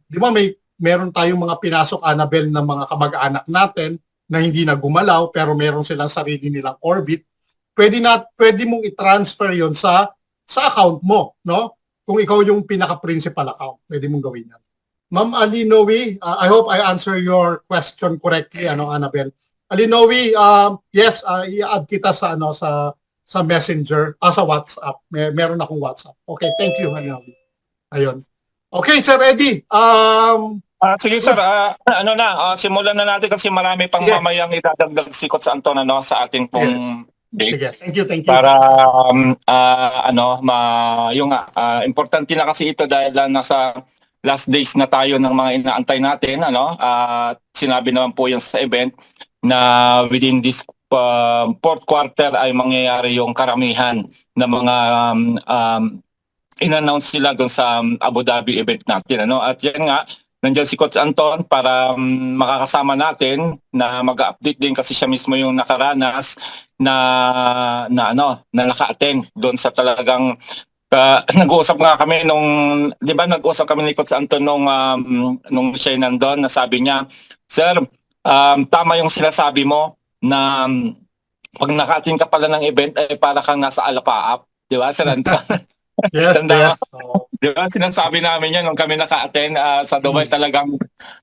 di ba meron tayong mga pinasok, Annabel, na mga kamag-anak natin na hindi na gumalaw pero meron silang sarili nilang orbit. Pwede mong i-transfer yon sa account mo, no? Kung ikaw yung pinaka-principal account, pwede mong gawin yan. Ma'am Alinowi, I hope I answer your question correctly, Annabel. Alinowi, yes, i-add kita sa Messenger, sa WhatsApp. Meron akong WhatsApp. Okay, thank you, Alinowi. Ayun. Okay, Sir Eddie. Sige sir, simulan na natin kasi marami pang mamayang idadagdag si Coach Anton sa ating pong date. Sige, thank you. Para importante na kasi ito dahil nasa last days na tayo ng mga inaantay natin, sinabi naman po yan sa event na within this fourth quarter ay mangyayari yung karamihan ng mga in-announce sila doon sa Abu Dhabi event natin, at yan nga, nandiyan si Coach Anton para makakasama natin na mag-update din kasi siya mismo yung nakaranas na naka-attend doon sa talagang nag-uusap nga kami di ba nag-uusap kami ni Coach Anton nung siya nandun, na sabi niya, "Sir, tama yung sinasabi mo na pag naka-attend ka pala ng event ay para kang nasa Alapaap." Di ba, Sir Anton? Yes, yes. Di ba, sinasabi namin yan nung kami naka-attend sa Dubai. Talagang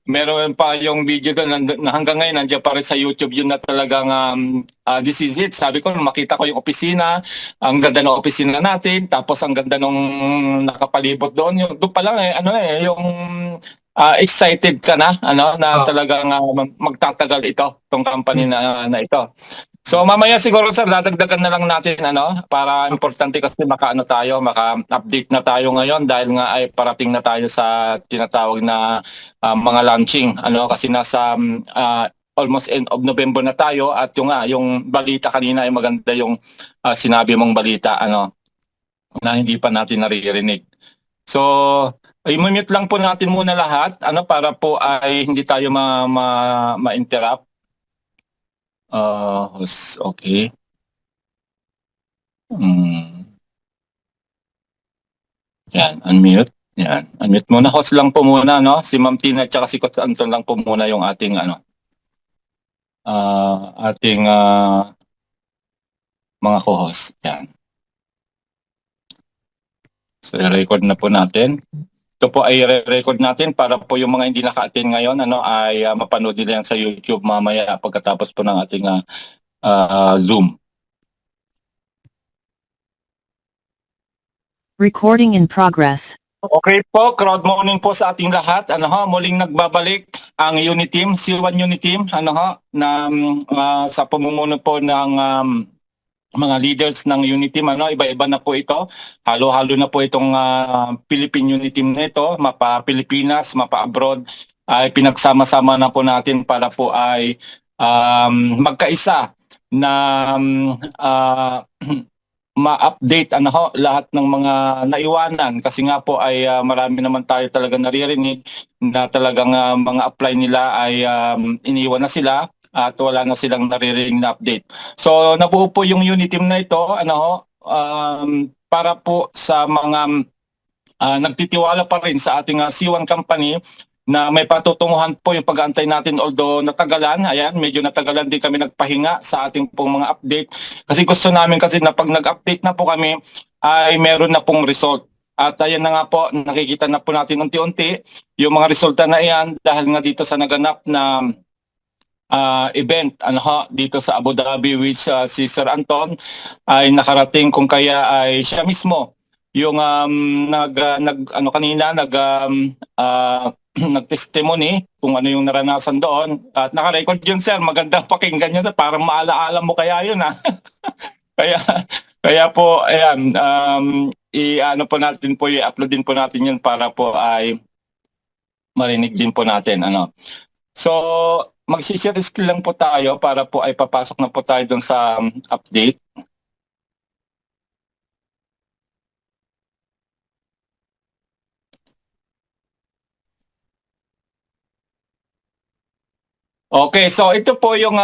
meron pa yung video doon na hanggang ngayon nandiyan pa rin sa YouTube yun, na talagang this is it. Sabi ko, makita ko yung opisina, ang ganda ng opisina natin, tapos ang ganda nung nakapalibot doon. Doon pa lang yung excited ka na, na talagang magtatagal itong company na ito. So mamaya siguro sir, dadagdagan na lang natin para importante kasi maka-update na tayo ngayon dahil nga ay parating na tayo sa tinatawag na mga launching, kasi nasa almost end of November na tayo, at yung balita kanina ay maganda yung sinabi mong balita na hindi pa natin naririnig. So i-mute lang po natin muna lahat para po ay hindi tayo ma-interrupt. Okay. Yan, unmute. Yan, unmute muna. Host lang po muna, si Ma'am Tina at saka si Coach Anton lang po muna yung ating mga co-host. Yan. So i-record na po natin. Ito po ay i-record natin para po yung mga hindi naka-attend ngayon ay mapanood nila yan sa YouTube mamaya pagkatapos po ng ating Zoom. Recording in progress. Okay po, crowd morning po sa ating lahat. Muling nagbabalik ang Uniteam, C1 Uniteam, na sa pamumuno po ng mga leaders ng Uniteam, iba-iba na po ito. Halo-halo na po itong Philippine Uniteam na ito, mapa-Pilipinas, mapa-abroad, ay pinagsama-sama na po natin para po ay magkaisa na ma-update lahat ng mga naiwanan, kasi nga po ay marami naman tayo talaga naririnig na talagang mga apply nila ay iniwan na sila at wala na silang naririnig na update. So nabuo po yung Uniteam na ito para po sa mga nagtitiwala pa rin sa ating C1 company na may patutunguhan po yung pag-aantay natin, although natagalan, medyo natagalan din kami nagpahinga sa ating pong mga update. Kasi gusto namin kasi na pag nag-update na po kami, ay meron na pong result. At ayan na nga po, nakikita na po natin unti-unti yung mga resulta na iyan dahil nga dito sa naganap na event dito sa Abu Dhabi, which si Sir Anton ay nakarating, kung kaya ay siya mismo yung nag-testimony kung ano yung naranasan doon. At naka-record yun, sir. Magandang pakinggan yun, sir. Parang maalaala mo kaya yun, kaya po, ayan, po natin po, i-upload din po natin yun para po ay marinig din po natin. So, mag-share screen lang po tayo para po ay papasok na po tayo doon sa update. Okay, so ito po yung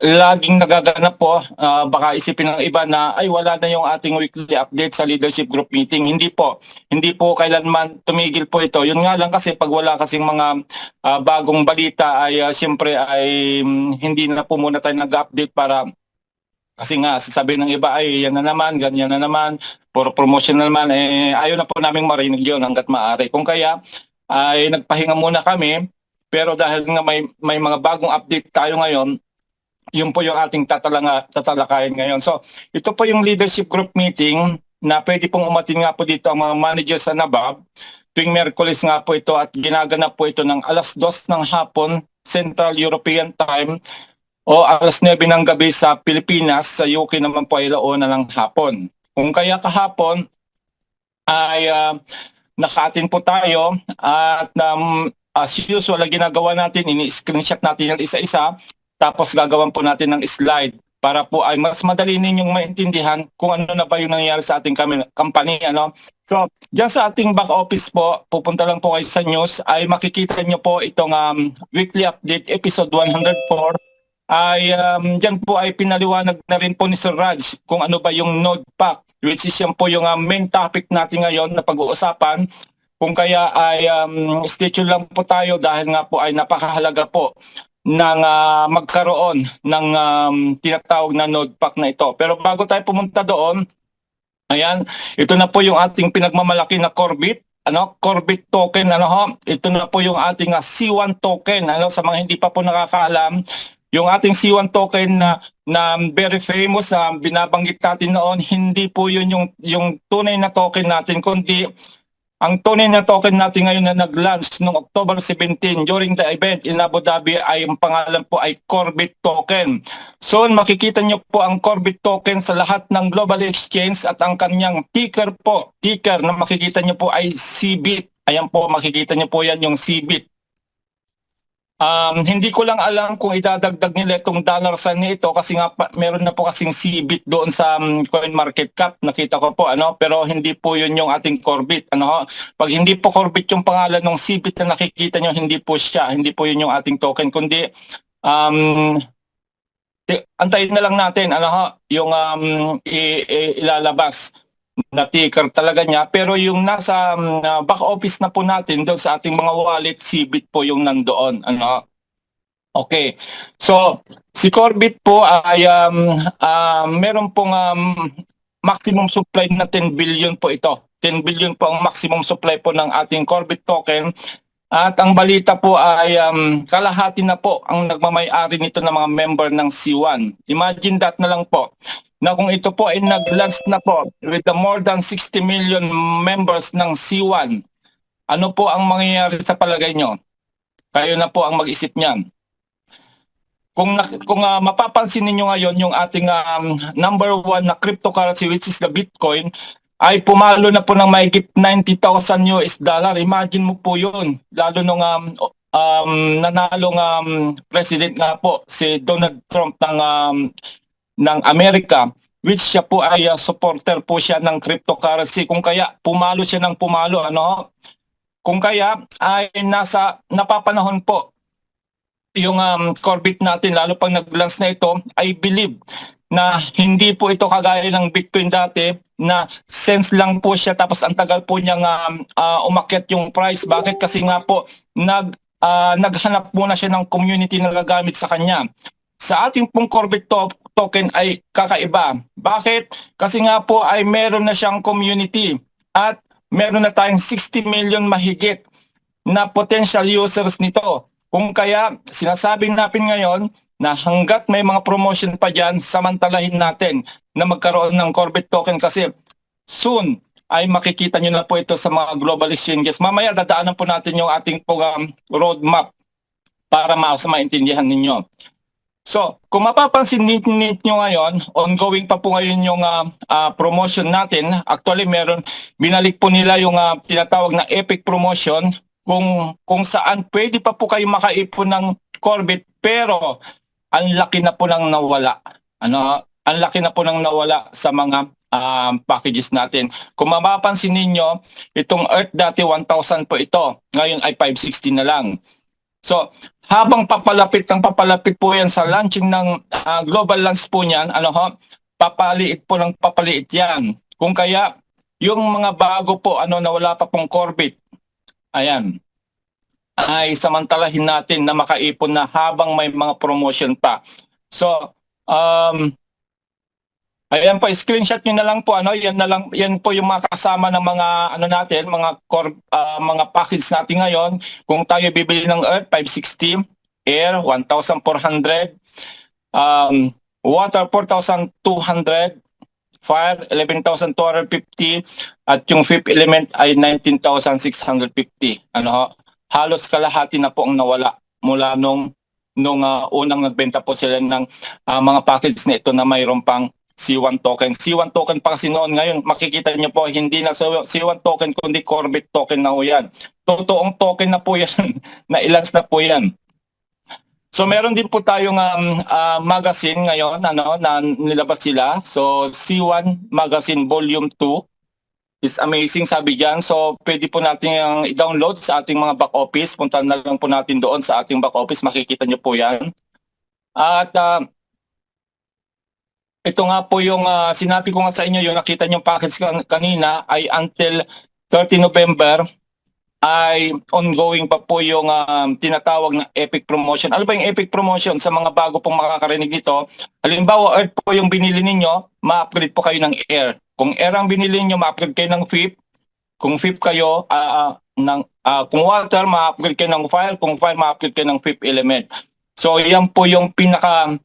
laging nagaganap po. Baka isipin ng iba na ay wala na yung ating weekly update sa leadership group meeting. Hindi po. Hindi po kailanman tumigil po ito. Yun nga lang kasi pag wala kasing mga bagong balita ay siyempre ay hindi na po muna tayo nag-update para kasi nga sasabihin ng iba ay yan na naman, ganyan na naman, puro promotion na naman. Ayaw na po naming marinig yun hanggat maaari. Kung kaya ay nagpahinga muna kami. Pero dahil nga may mga bagong update tayo ngayon, yun po yung ating tatalakayin ngayon. So, ito po yung leadership group meeting na pwede pong umatin nga po dito ang mga managers sa NABAB. Tuwing Miyerkules nga po ito at ginaganap po ito ng alas 2 ng hapon, Central European Time, o alas 9 ng gabi sa Pilipinas. Sa UK naman po ay laona ng hapon. Kung kaya kahapon ay naka-attend po tayo at as usual, ang ginagawa natin, ini-screenshot natin yung isa-isa, tapos gagawan po natin ng slide para po ay mas madali ninyong maintindihan kung ano na ba yung nangyayari sa ating company. So, dyan sa ating back office po, pupunta lang po kayo sa news, ay makikita nyo po itong weekly update episode 104. Ay dyan po ay pinaliwanag na rin po ni Sir Raj kung ano ba yung node pack, which is yan po yung main topic natin ngayon na pag-uusapan. Kung kaya ay schedule lang po tayo dahil nga po ay napakahalaga po ng magkaroon ng tinatawag na node pack na ito. Pero bago tayo pumunta doon, ayan, ito na po yung ating pinagmamalaki na Corbit. Corbit token, ito na po yung ating C1 token. Sa mga hindi pa po nakakaalam, yung ating C1 token na very famous na binabanggit natin noon, hindi po yun yung tunay na token natin, kundi ang tunay na token natin ngayon na nag-launch noong October 17 during the event in Abu Dhabi ay ang pangalan po ay Corbit token. So makikita nyo po ang Corbit token sa lahat ng global exchange at ang kanyang ticker na makikita nyo po ay CBIT. Ayan po, makikita nyo po yan yung CBIT. Hindi ko lang alam kung idadagdag nila itong dollar sign nito kasi nga meron na po kasing CBIT doon sa coin market cap, nakita ko po pero hindi po yun yung ating Corbit. Pag hindi po Corbit yung pangalan ng CBIT na nakikita nyo, hindi po yun yung ating token, kundi antayin na lang natin yung ilalabas na ticker talaga niya, pero yung nasa back office na po natin doon sa ating mga wallet, CBIT po yung nandoon. Okay. So, si Corbit po ay meron pong maximum supply na 10 billion po ito. 10 billion po ang maximum supply po ng ating Corbit token. At ang balita po ay kalahati na po ang nagmamay-ari nito ng mga member ng C1. Imagine that na lang po, na kung ito po ay nag-launch na po with the more than 60 million members ng C1, ano po ang mangyayari sa palagay nyo? Kayo na po ang mag-isip niyan. Kung mapapansin niyo ngayon yung ating number 1 na cryptocurrency, which is the Bitcoin, ay pumalo na po ng mahigit 90,000 US dollar. Imagine mo po yun. Lalo nung nanalong president nga po, si Donald Trump ng Amerika, which siya po ay supporter po siya ng cryptocurrency. Kung kaya pumalo siya ng pumalo. Kung kaya ay napapanahon po yung Corbit natin, lalo pag nag-launch na ito, I believe na hindi po ito kagaya ng Bitcoin dati na sense lang po siya tapos ang tagal po niyang umakyat yung price. Bakit? Kasi nga po naghanap muna siya ng community na gagamit sa kanya. Sa ating pong Corbit token ay kakaiba. Bakit? Kasi nga po ay meron na siyang community at meron na tayong 60 million mahigit na potential users nito. Kung kaya sinasabing natin ngayon na hanggat may mga promotion pa dyan, samantalahin natin na magkaroon ng Corbit token kasi soon ay makikita nyo na po ito sa mga global exchanges. Mamaya dadaanan po natin yung ating roadmap para maintindihan ninyo. So, kung mapapansin ninyo ngayon, ongoing pa po ngayon yung promotion natin. Actually, binalik po nila yung tinatawag na Epic Promotion kung saan pwede pa po kayo makaipon ng Corbit pero ang laki na po nang nawala. Ang laki na po nang nawala sa mga packages natin. Kung mapapansin ninyo, itong Earth dati 1,000 po ito. Ngayon ay 560 na lang. So, habang papalapit po yan sa launching ng global launch po niyan, papaliit po ng papaliit yan. Kung kaya, yung mga bago po, na wala pa pong Corbett, ayan, ay samantalahin natin na makaipon na habang may mga promotion pa. So, ayan po, screenshot nyo na lang po, yan po yung mga kasama ng mga, natin, mga package natin ngayon. Kung tayo bibili ng Earth, 560, Air, 1,400, Water, 4,200, Fire, 11,250, at yung Fifth Element ay 19,650. Halos kalahati na po ang nawala mula nung unang nagbenta po sila ng mga package na ito na mayroon pang C1 token. C1 token pa kasi noon. Ngayon, makikita nyo po, hindi na C1 token, kundi Corbett token na po yan. Totoong token na po yan, na ilans na po yan. So meron din po tayong magazine ngayon, na nilabas sila. So C1 Magazine Volume 2 is amazing, sabi dyan. So pwede po natin yung i-download sa ating mga back office. Punta na lang po natin doon sa ating back office, makikita nyo po yan. At ito nga po yung sinabi ko nga sa inyo, yung nakita nyo package kanina ay until 30 November ay ongoing pa po yung tinatawag na Epic Promotion. Ano ba yung Epic Promotion sa mga bago pong makakarinig dito? Halimbawa, Earth po yung binili ninyo, ma-upgrade po kayo ng Air. Kung Air ang binili ninyo, ma-upgrade kayo ng Fifth. Kung Fifth kayo, kung Water, ma-upgrade kayo ng Fire. Kung Fire, ma-upgrade kayo ng Fifth Element. So, yan po yung pinaka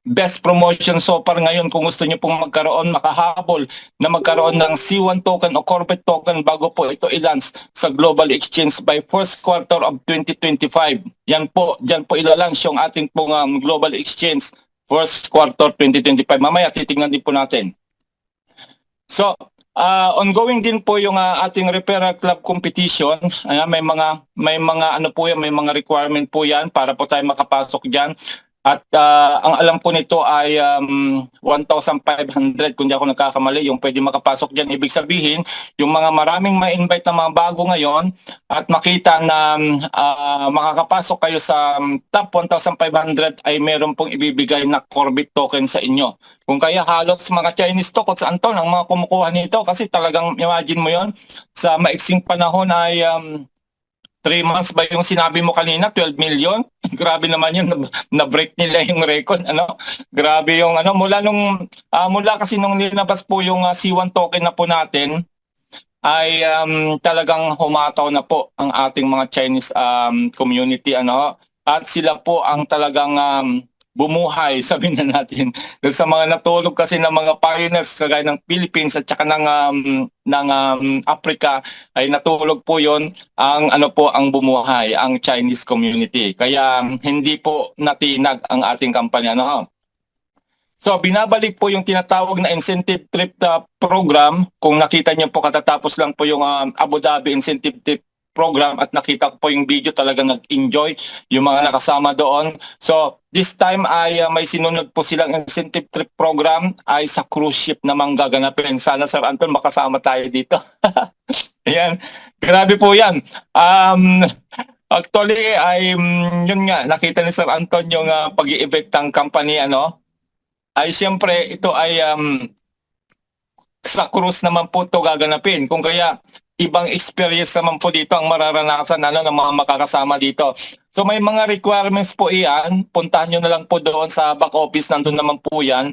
best promotion so far ngayon. Kung gusto nyo pong makahabol na magkaroon ng C1 token o Corbett token bago po ito i-launch sa Global Exchange by first quarter of 2025. Dyan po ilalunch yung ating pong Global Exchange first quarter 2025. Mamaya titingnan din po natin. So, ongoing din po yung ating referral club competition. May mga requirement po yan para po tayo makapasok diyan. At ang alam ko nito ay 1,500 kung di ako nagkakamali yung pwede makapasok dyan. Ibig sabihin, yung mga maraming ma-invite na mga bago ngayon at makita na makakapasok kayo sa top 1,500 ay meron pong ibibigay na Corbett token sa inyo. Kung kaya halos mga Chinese to, Coach Anton, ang mga kumukuha nito kasi talagang imagine mo yon sa maiksing panahon ay 3 months ba yung sinabi mo kanina, 12 million? Grabe naman yun, na-break nila yung record. Grabe yung mula kasi nung nilabas po yung C1 token na po natin, ay talagang humataw na po ang ating mga Chinese community. At sila po ang talagang bumuhay, sabihin na natin. Sa mga natulog kasi ng mga pioneers kagaya ng Philippines at saka ng Africa ay natulog po yon ang ang bumuhay, ang Chinese community. Kaya hindi po natinag ang ating kampanya. So binabalik po yung tinatawag na incentive trip program. Kung nakita niyo po katatapos lang po yung Abu Dhabi incentive trip program at nakita ko po yung video, talagang nag-enjoy yung mga nakasama doon. So this time ay may sinunod po silang incentive trip program ay sa cruise ship namang gaganapin. Sana Sir Anton makasama tayo dito. Ayan, grabe po yan. Actually ay yun nga, nakita ni Sir Anton yung pag-i-ebektang company ay siyempre ito ay sa cruise naman po ito gaganapin. Kung kaya ibang experience naman po dito ang mararanasan ng mga makakasama dito. So may mga requirements po iyan. Puntahan nyo na lang po doon sa back office. Nandun naman po yan.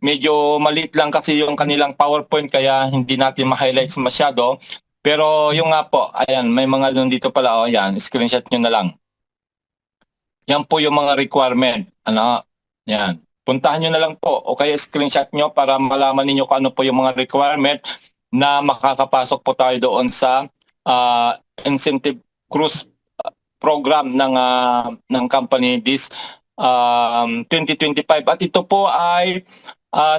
Medyo maliit lang kasi yung kanilang PowerPoint kaya hindi natin ma-highlights masyado. Pero yung nga po, ayan, may mga doon dito pala. Ayan, screenshot nyo na lang. Yan po yung mga requirement. Yan. Puntahan nyo na lang po o kaya screenshot nyo para malaman ninyo kung ano po yung mga requirement na makakapasok po tayo doon sa incentive cruise program ng company this 2025. At ito po ay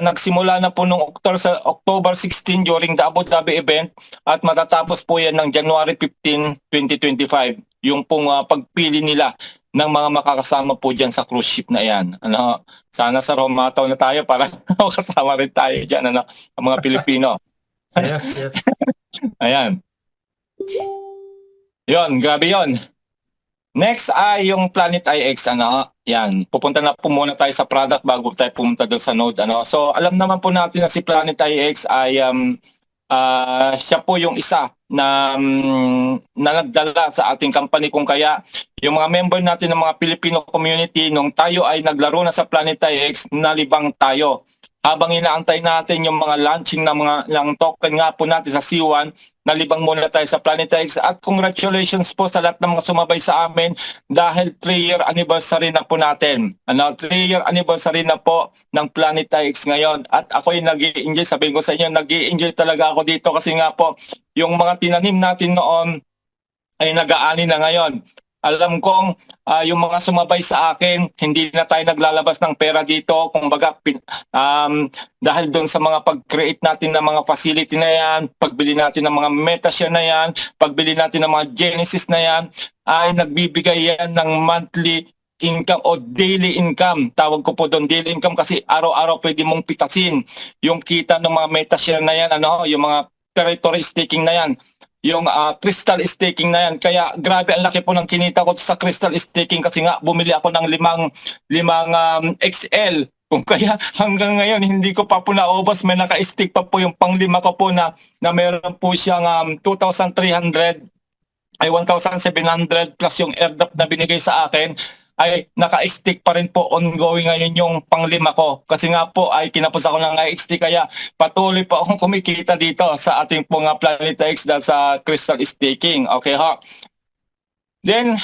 nagsimula na po noong October 16 during the Abu Dhabi event at matatapos po yan ng January 15, 2025. Yung pong pagpili nila ng mga makakasama po dyan sa cruise ship na yan. Sana sa Romataw na tayo para makasama rin tayo dyan, ang mga Pilipino. Yes. Ayan. Yon, grabe yon. Next ay yung Planet IX, ano, yan. Pupunta na po muna tayo sa product bago tayo pumunta doon sa node, ano. So, alam naman po natin na si Planet IX ay siya po yung isa na nagdala sa ating company, kung kaya yung mga member natin ng mga Filipino community nung tayo ay naglaro na sa Planet IX, nalibang tayo. Habang inaantay natin yung mga launching ng token nga po natin sa C1, nalibang muna tayo sa Planet X, at congratulations po sa lahat ng mga sumabay sa amin dahil 3-year anniversary na po natin. 3-year anniversary na po ng Planet X ngayon, at ako'y nag-i-enjoy. Sabihin ko sa inyo, nag-i-enjoy talaga ako dito kasi nga po yung mga tinanim natin noon ay nag-aani na ngayon. Alam kong yung mga sumabay sa akin, hindi na tayo naglalabas ng pera dito. Kumbaga, dahil doon sa mga pag-create natin ng mga facility na yan, pagbili natin ng mga Metashare na yan, pagbili natin ng mga Genesis na yan, ay nagbibigay yan ng monthly income o daily income. Tawag ko po doon daily income kasi araw-araw pwede mong pitasin yung kita ng mga Metashare na yan, yung mga territory staking na yan, yung crystal staking na yan. Kaya grabe ang laki po ng kinita ko sa crystal staking kasi nga bumili ako ng limang XL. Kung kaya hanggang ngayon hindi ko pa po naubos, may naka-stick pa po yung panglima ko po na meron po siyang 2,300 ay 1,700 plus yung airdrop na binigay sa akin, ay naka-stick pa rin po ongoing ngayon yung panglima ko. Kasi nga po ay kinapos ako ng XT, kaya patuloy po akong kumikita dito sa ating pong Planet X dahil sa crystal staking. Okay ha? Then,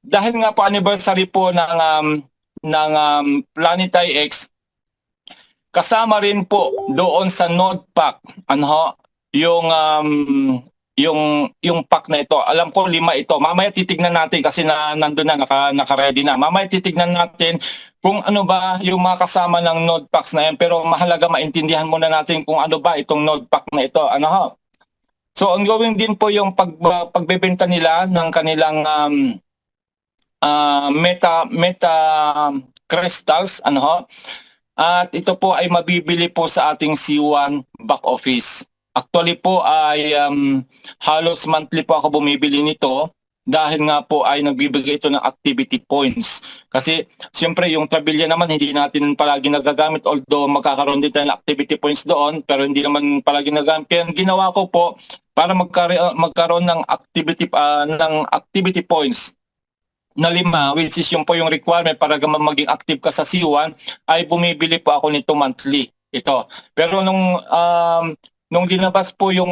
dahil nga po anniversary po ng Planet X, kasama rin po doon sa node pack, yung pack na ito. Alam ko 5 ito. Mamaya titignan natin kasi nandun na, naka-ready na. Mamaya titignan natin kung ano ba yung mga kasama ng node packs na yan. Pero mahalaga maintindihan muna natin kung ano ba itong node pack na ito. So ongoing din po yung pagbebenta nila ng kanilang meta crystals, at ito po ay mabibili po sa ating C1 back office. Actually po ay halos monthly po ako bumibili nito dahil nga po ay nagbibigay ito ng activity points. Kasi siyempre yung Trabilya naman hindi natin palagi nagagamit, although magkakaroon din tayo ng activity points doon, pero hindi naman palagi nagagamit. Kaya ang ginawa ko po para magkaroon ng activity points na 5, which is yung po yung requirement para maging active ka sa C1, ay bumibili po ako nito monthly. Ito. Pero nung dinabas po yung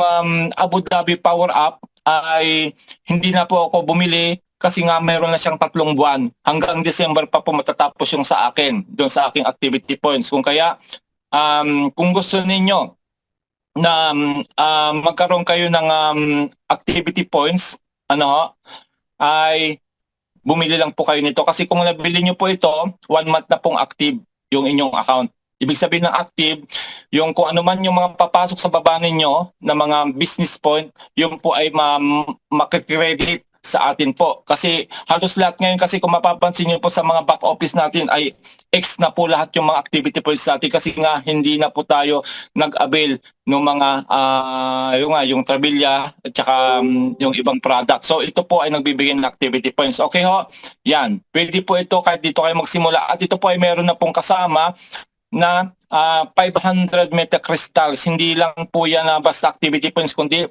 Abu Dhabi Power Up, ay hindi na po ako bumili kasi nga meron na siyang 3 buwan. Hanggang December pa po matatapos yung sa akin, doon sa aking activity points. Kung kaya, kung gusto ninyo na magkaroon kayo ng activity points, ay bumili lang po kayo nito. Kasi kung nabili nyo po ito, 1 month na pong active yung inyong account. Ibig sabihin ng active, yung kung ano man yung mga papasok sa baba ninyo na mga business point, yung po ay makikredit sa atin po. Kasi halos lahat ngayon, kasi kung mapapansin nyo po sa mga back office natin, ay X na po lahat yung mga activity points natin kasi nga hindi na po tayo nag-avail ng mga yung Trabilya at saka yung ibang product. So ito po ay nagbibigay ng activity points. Okay ho? Yan. Pwede po ito kahit dito kayo magsimula. At ito po ay meron na pong kasama na 500 metacrystals. Hindi lang po yan na basta activity points, kundi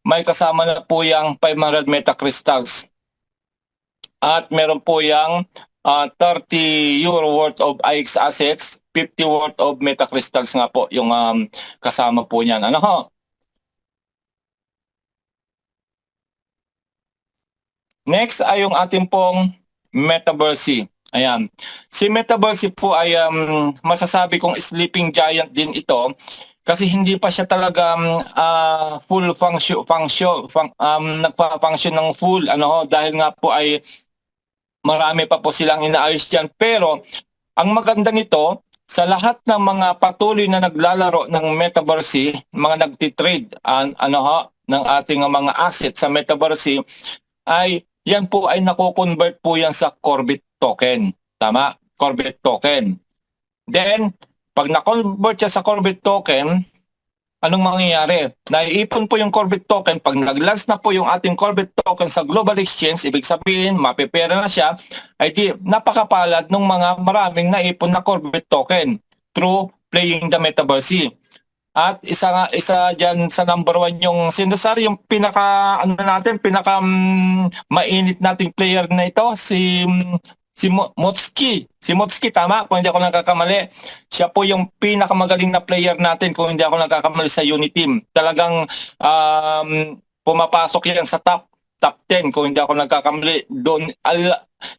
may kasama na po yung 500 metacrystals. At meron po yung 30 euro worth of IX assets, 50 worth of metacrystals nga po yung kasama po niyan. Next ay yung ating pong Metaverse. Ayan. Si Metaverse po ay masasabi kong sleeping giant din ito kasi hindi pa siya talaga full nagpa-function ng full dahil nga po ay marami pa po silang inaayos diyan. Pero ang maganda nito, sa lahat ng mga patuloy na naglalaro ng Metaverse, mga nagtitrade ng ating mga assets sa Metaverse, ay yan po ay nako-convert po yan sa Corbit token. Tama? Corbit token. Then, pag na-convert siya sa Corbit token, anong mangyayari? Naiipon po yung Corvette token. Pag nag-launch na po yung ating Corvette token sa global exchange, ibig sabihin, mapipera na siya, ay di napakapalad ng mga maraming naipon na Corvette token through playing the Metaverse. At isa diyan sa number one yung Sindusar, yung pinaka mainit nating player na ito, si Motski. Si Motski, tama kung hindi ako nagkakamali. Siya po yung pinakamagaling na player natin kung hindi ako nagkakamali sa Uniteam. Talagang pumapasok yan sa top 10 kung hindi ako nagkakamali. Doon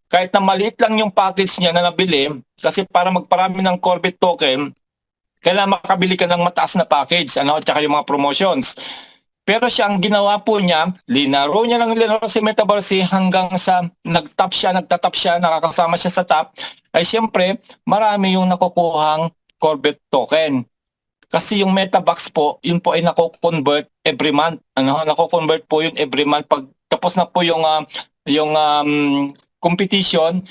kahit na maliit lang yung package niya na nabili, kasi para magparami ng Corvette token, kailangan makabili ka ng mataas na package, tsaka yung mga promotions. Pero siya, ang ginawa po niya, linaro si Metaverse hanggang sa nagtatap siya, nakakasama siya sa top, ay siyempre, marami yung nakukuhang Corvette token. Kasi yung Metabox po, yun po ay nako-convert every month. Nako-convert po yun every month. Pag tapos na po yung competition,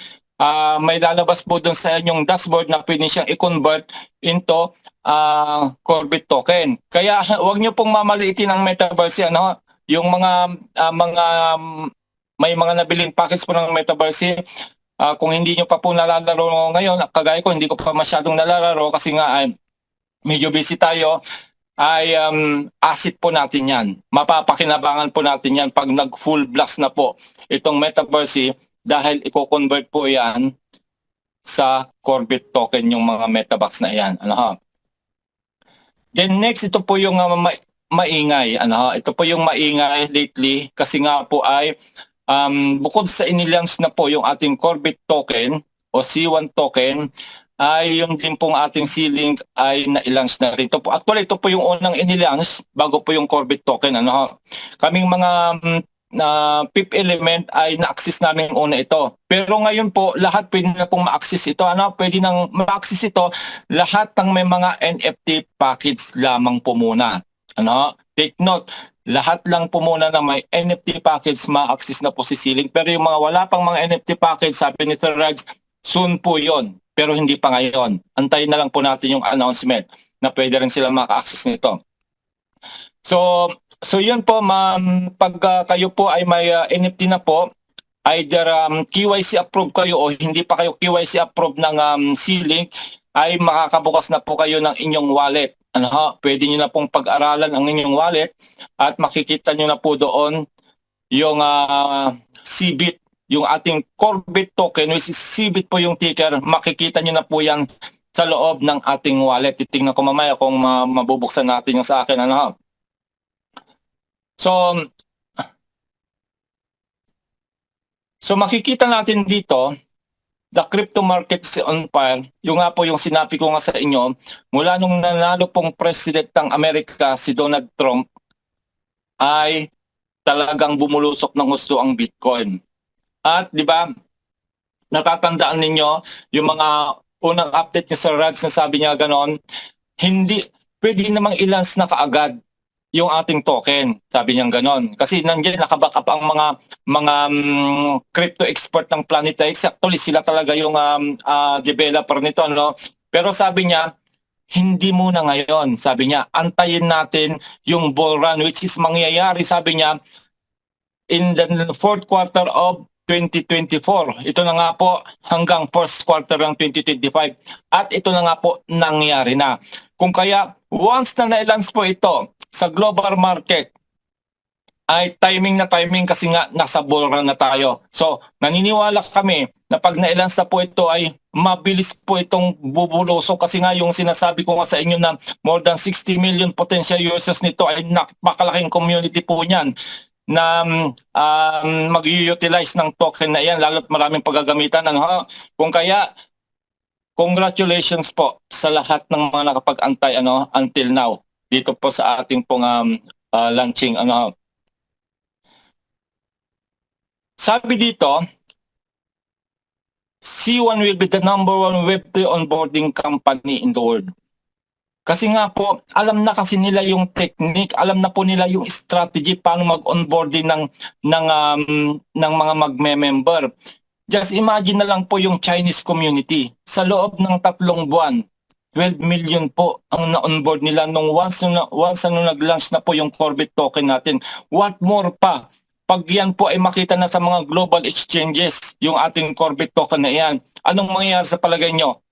may lalabas po doon sa inyong dashboard na pwede siyang i-convert into Corvette token. Kaya huwag niyo pong mamaliitin ang Metaverse, yung may mga nabiling package po ng Metaverse. Kung hindi niyo pa po nalalaro ngayon, kagaya ko, hindi ko pa masyadong nalalaro kasi nga medyo busy tayo, ay asset po natin yan. Mapapakinabangan po natin yan pag nag-full blast na po itong Metaverse, dahil i-convert po yan sa Corvette token yung mga Metabox na yan. Then next, ito po yung maingay. Ito po yung maingay lately kasi nga po ay bukod sa inilaunch na po yung ating Corvette token o C1 token, ay yung din pong ating C-Link ay na-launch na rin. Actually, ito po yung unang inilaunch bago po yung Corvette token. Kaming mga PIP element ay na-access namin una ito. Pero ngayon po, lahat pwede na pong ma-access ito. Pwede nang ma-access ito lahat ng may mga NFT package lamang po muna. Take note, lahat lang po muna na may NFT package ma-access na po si C-Link. Pero yung mga wala pang mga NFT package, sabi ni Sir Rags, soon po yon. Pero hindi pa ngayon. Antayin na lang po natin yung announcement na pwede rin sila maka-access nito. So yun po, pag kayo po ay may NFT na po, either KYC approved kayo o hindi pa kayo KYC approved ng C-Link, ay makakabukas na po kayo ng inyong wallet. Pwede nyo na pong pag-aralan ang inyong wallet at makikita nyo na po doon yung CBIT, yung ating Corvette token, which is CBIT po yung ticker. Makikita nyo na po yan sa loob ng ating wallet. Titingnan ko mamaya kung mabubuksan natin yung sa akin. So makikita natin dito, the crypto market is on fire. Yung nga po yung sinabi ko nga sa inyo, mula nung nanalo pong president ng Amerika, si Donald Trump, ay talagang bumulusok ng gusto ang Bitcoin. At di ba, natatandaan ninyo yung mga unang update ni Sir Rags na sabi niya ganon, hindi pwede namang i-launch na kaagad yung ating token, sabi niya ganon. Kasi nandiyan nakaback up ang mga crypto expert ng Planeta X. Actually, sila talaga yung developer nito, Pero sabi niya, hindi muna ngayon. Sabi niya, antayin natin yung bull run, which is mangyayari, sabi niya, in the fourth quarter of 2024. Ito na nga po hanggang first quarter ng 2025. At ito na nga po nangyari na. Kung kaya, once na na-launch po ito sa global market, ay timing kasi nga nasa bull run na tayo. So, naniniwala kami na pag na-launch na po ito ay mabilis po itong bubulusok kasi nga yung sinasabi ko nga sa inyo na more than 60 million potential users nito ay napakalaking community po niyan na mag-utilize ng token na yan, lalo't maraming paggagamitan. Kung kaya, congratulations po sa lahat ng mga nakapag-antay until now dito po sa ating pong launching. Sabi dito, C1 will be the number one Web3 onboarding company in the world. Kasi nga po, alam na kasi nila yung technique, alam na po nila yung strategy paano mag-onboarding ng mga magme-member. Just imagine na lang po yung Chinese community. Sa loob ng 3 buwan, 12 million po ang na-onboard nila nung once nag-launch na po yung Corbit token natin. What more pa? Pag yan po ay makita na sa mga global exchanges, yung ating Corbit token na yan, anong mangyayari sa palagay nyo?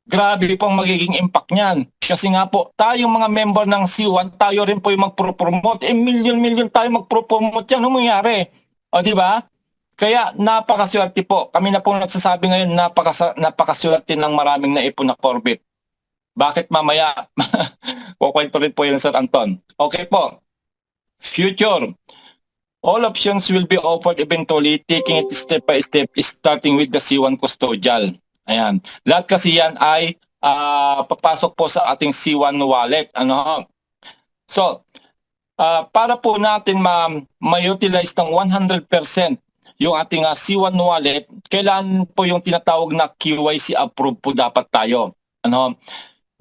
Grabe po ang magiging impact niyan. Kasi nga po, tayong mga member ng C1, tayo rin po yung magpro-promote. Million-million tayo magpro-promote yan. Anong mangyayari? O, di ba? Kaya napakaswerte po. Kami na po nagsasabi ngayon, napakaswerte ng maraming naipon na Corbit. Bakit mamaya? Kukwento rin po yan, Sir Anton. Okay po. Future. All options will be offered eventually, taking it step by step, starting with the C1 custodial. Ayan. Lahat kasi yan ay papasok po sa ating C1 wallet. Ano? So, para po natin ma-utilize ng 100% yung ating C1 wallet, kailan po yung tinatawag na QYC approved po dapat tayo. Ano?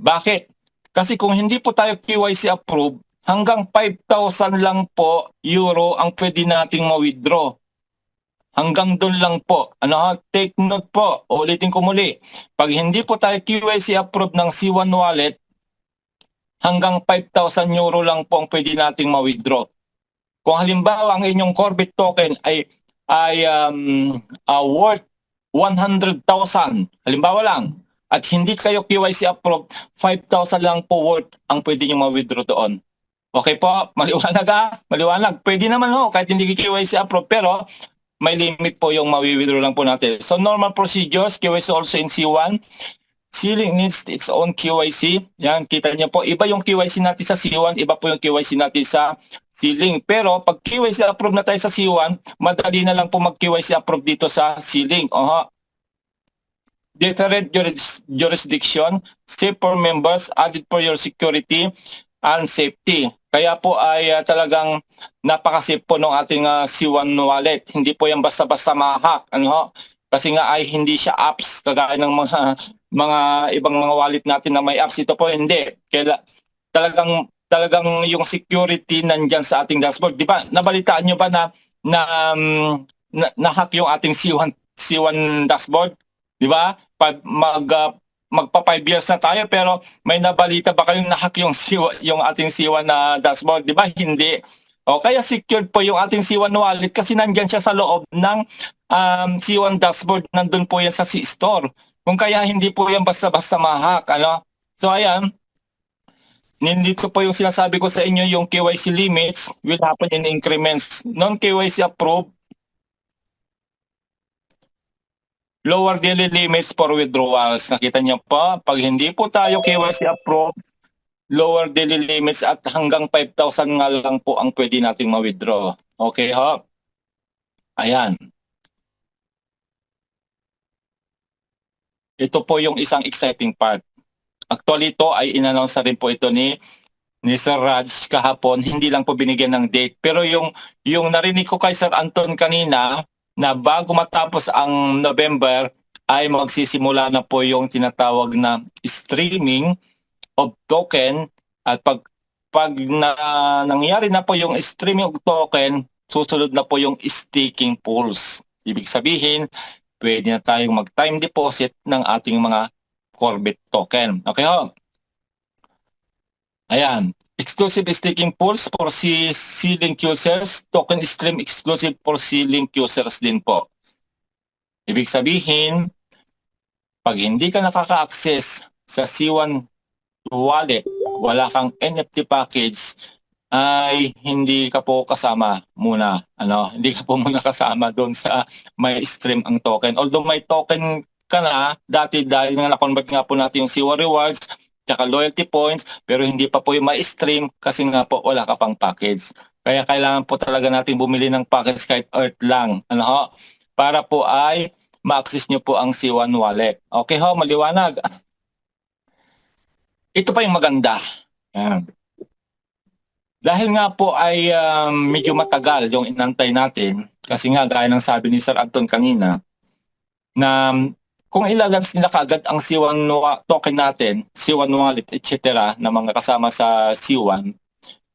Bakit? Kasi kung hindi po tayo QYC approved, hanggang 5,000 lang po euro ang pwede nating ma-withdraw. Hanggang doon lang po. Ano? Take note po. Ulitin ko muli. Pag hindi po tayo QYC approved ng C1 wallet, hanggang 5,000 euro lang po ang pwede nating ma-withdraw. Kung halimbawa ang inyong Corbit token ay worth 100,000, halimbawa lang, at hindi kayo QYC approved, 5,000 lang po worth ang pwede nyo ma-withdraw doon. Okay po? Maliwanag Maliwanag. Pwede naman kahit hindi QYC approved, pero may limit po yung mawi-withdraw lang po natin. So normal procedures, KYC also in C1. C-Link needs its own KYC. Yan, kita niyo po. Iba yung KYC natin sa C1, iba po yung KYC natin sa C-Link. Pero pag KYC approved na tayo sa C1, madali na lang po mag-KYC approved dito sa C-Link. Different jurisdiction, safe for members, added for your security and safety. Kaya po ay talagang napaka-safe po ng ating C1 wallet. Hindi po yan basta-basta ma-hack. Ano? Kasi nga ay hindi siya apps kagaya ng mga ibang mga wallet natin na may apps. Ito po hindi. Kaya talagang yung security nandyan sa ating dashboard. Di ba? Nabalitaan nyo ba na hack yung ating C1 dashboard? Di ba? Magpa 5 years na tayo pero may nabalita ba kayong nahack yung ating C1 na dashboard? Di ba? Hindi. O kaya secured po yung ating C1 wallet kasi nandyan siya sa loob ng C1 dashboard. Nandun po yan sa C-Store. Kung kaya hindi po yan basta-basta ma-hack. Ano? So ayan, nandito po yung sinasabi ko sa inyo, yung KYC limits will happen in increments. Non-KYC approved, lower daily limits for withdrawals. Nakita niyo po, pag hindi po tayo KYC approved, lower daily limits at hanggang 5,000 nga lang po ang pwede nating ma-withdraw. Okay ho? Ayan. Ito po yung isang exciting part. Actually, ito ay in-announce na rin po ito ni Sir Raj kahapon. Hindi lang po binigyan ng date. Pero yung narinig ko kay Sir Anton kanina, na bago matapos ang November ay magsisimula na po yung tinatawag na streaming of token at pag nangyari na po yung streaming of token, susunod na po yung staking pools. Ibig sabihin, pwede na tayong mag-time deposit ng ating mga Corbit token. Okay ho? Ayan. Exclusive staking pools for C-Link users. Token stream exclusive for C-Link users din po. Ibig sabihin, pag hindi ka nakaka-access sa C1 wallet, wala kang NFT package, ay hindi ka po kasama muna. Hindi ka po muna kasama doon sa may stream ang token. Although may token ka na, dati dahil nga na-convert nga po natin yung C1 rewards, tsaka loyalty points, pero hindi pa po yung ma-stream kasi nga po wala ka pang package. Kaya kailangan po talaga natin bumili ng package kahit Earth lang. Para po ay ma-access nyo po ang C1 wallet. Okay ho, maliwanag. Ito pa yung maganda. Yan. Dahil nga po ay medyo matagal yung inantay natin, kasi nga gaya ng sabi ni Sir Anton kanina, na kung ilalans nila kaagad ang C1 token natin, C1 wallet, etc. na mga kasama sa C1,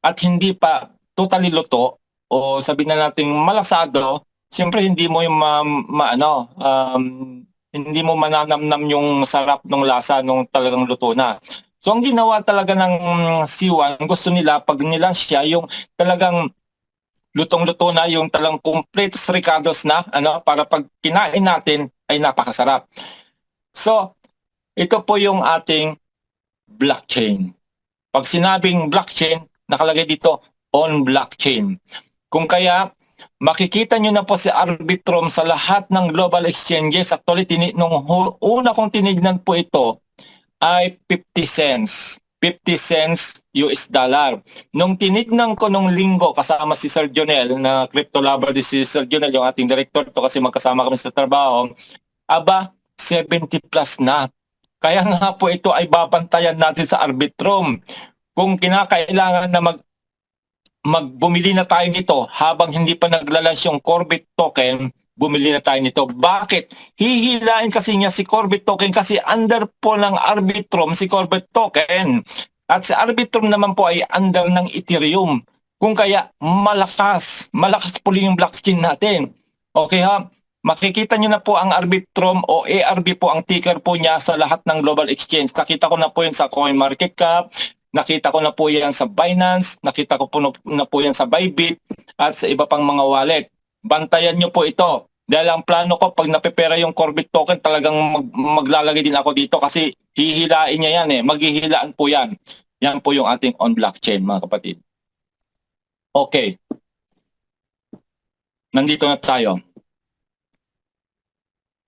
at hindi pa totally luto, o sabihin na natin malasado, siyempre hindi mo yung hindi mo mananamnam yung sarap ng lasa nung talagang luto na. So ang ginawa talaga ng C1, gusto nila pag nilaunch siya yung talagang lutong-luto na, yung talagang complete ricados na, para pag kinain natin ay napakasarap. So ito po yung ating blockchain. Pag sinabing blockchain, nakalagay dito on blockchain. Kung kaya makikita nyo na po si Arbitrum sa lahat ng global exchanges. Actually, nung una kong tinignan po ito ay 50 cents. 50 cents US dollar. Nung tinignan ko nung linggo kasama si Sir Jonel, na crypto lover, si Sir Jonel, yung ating director to kasi magkasama kami sa trabaho, aba, 70 plus na. Kaya nga po ito ay babantayan natin sa Arbitrum. Kung kinakailangan na magbumili na tayo nito habang hindi pa naglalans yung Corbit token, bumili na tayo nito. Bakit? Hihilain kasi niya si Corbit token kasi under po ng Arbitrum si Corbit token. At si Arbitrum naman po ay under ng Ethereum. Kung kaya malakas po yung blockchain natin. Okay ha? Makikita nyo na po ang Arbitrum o ARB po ang ticker po niya sa lahat ng global exchange. Nakita ko na po yun sa CoinMarketCap, nakita ko na po yan sa Binance, nakita ko po na po yan sa Bybit at sa iba pang mga wallet. Bantayan nyo po ito. Dahil ang plano ko, pag napepera yung Corbit token, talagang maglalagay din ako dito kasi hihilain niya yan eh. Maghihilaan po yan. Yan po yung ating on blockchain, mga kapatid. Okay. Nandito na tayo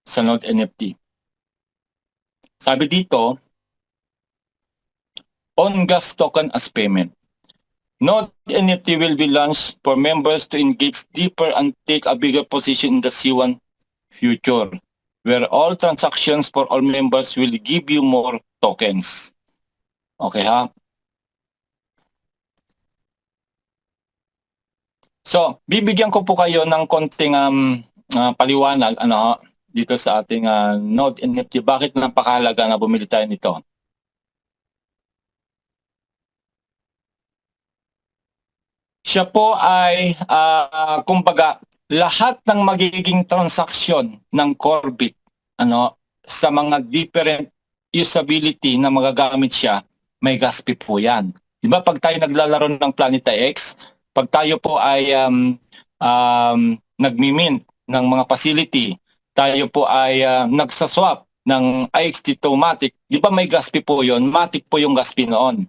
sa Node NFT. Sabi dito, on gas token as payment. Node NFT will be launched for members to engage deeper and take a bigger position in the C1 future, where all transactions for all members will give you more tokens. Okay ha? So, bibigyan ko po kayo ng konting paliwanag dito sa ating Node NFT. Bakit napakahalaga na bumili tayo nito? Siya po ay, kumbaga, lahat ng magiging transaksyon ng Corbit sa mga different usability na magagamit siya, may gas fee po yan. Diba pag tayo naglalaro ng Planeta X, pag tayo po ay nagmi-mint ng mga facility, tayo po ay nagsaswap ng IXT2 Matic, di ba may gas fee po yun? Matic po yung gas fee noon.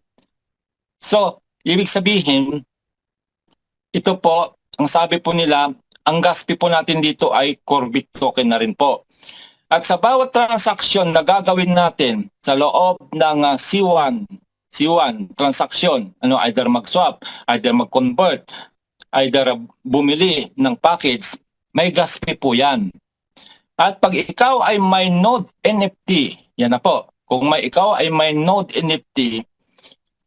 So, ibig sabihin, ito po, ang sabi po nila, ang gas fee po natin dito ay Corbit token na rin po. At sa bawat transaksyon na gagawin natin sa loob ng C1 transaction, either mag-swap, either mag-convert, either bumili ng package, may gas fee po yan. At pag ikaw ay may Node NFT, yan na po, kung ikaw ay may Node NFT,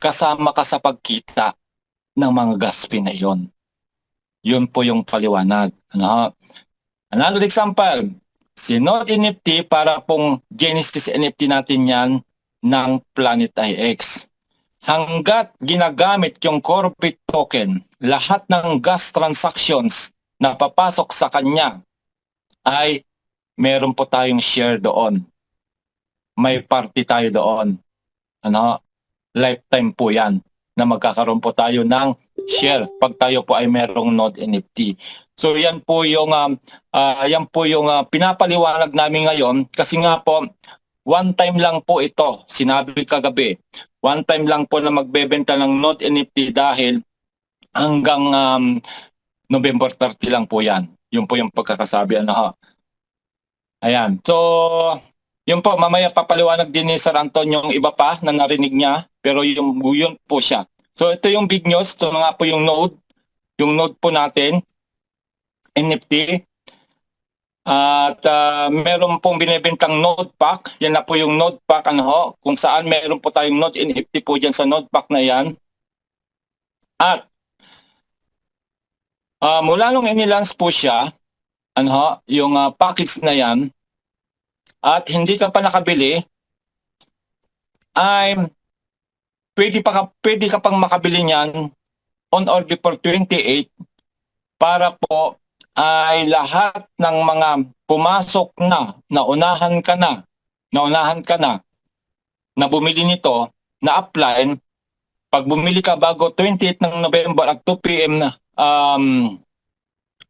kasama ka sa pagkita ng mga gas fee na yon. Yun po yung paliwanag. Another example, si Node NFT para pong Genesis NFT natin yan ng Planet IX. Hanggat ginagamit yung Corbit token, lahat ng gas transactions na papasok sa kanya ay meron po tayong share doon. May party tayo doon. Lifetime po yan na magkakaroon po tayo ng share pag tayo po ay merong Node NFT. So yan po yung pinapaliwanag namin ngayon kasi nga po one time lang po ito, sinabi kagabi. One time lang po na magbebenta ng Node NFT dahil hanggang November 30 lang po yan. Yun po yung pagkakasabi. Ayan. So, yun po, mamaya papaliwanag din ni Sir Antonio yung iba pa na narinig niya. Pero yun po siya. So, ito yung big news. Ito nga po yung Node. Yung Node po natin. NFT. At meron pong binibentang Node Pack. Yan na po yung Node Pack kung saan meron po tayong Node NFT po dyan sa Node Pack na yan. At mula nung inilance po siya, yung package na yan, at hindi ka pa nakabili, ay pwede ka pang makabili niyan on or before 28 para po ay lahat ng mga pumasok na, naunahan ka na bumili nito, na-apply, pag bumili ka bago 28 ng November at 2 p.m. na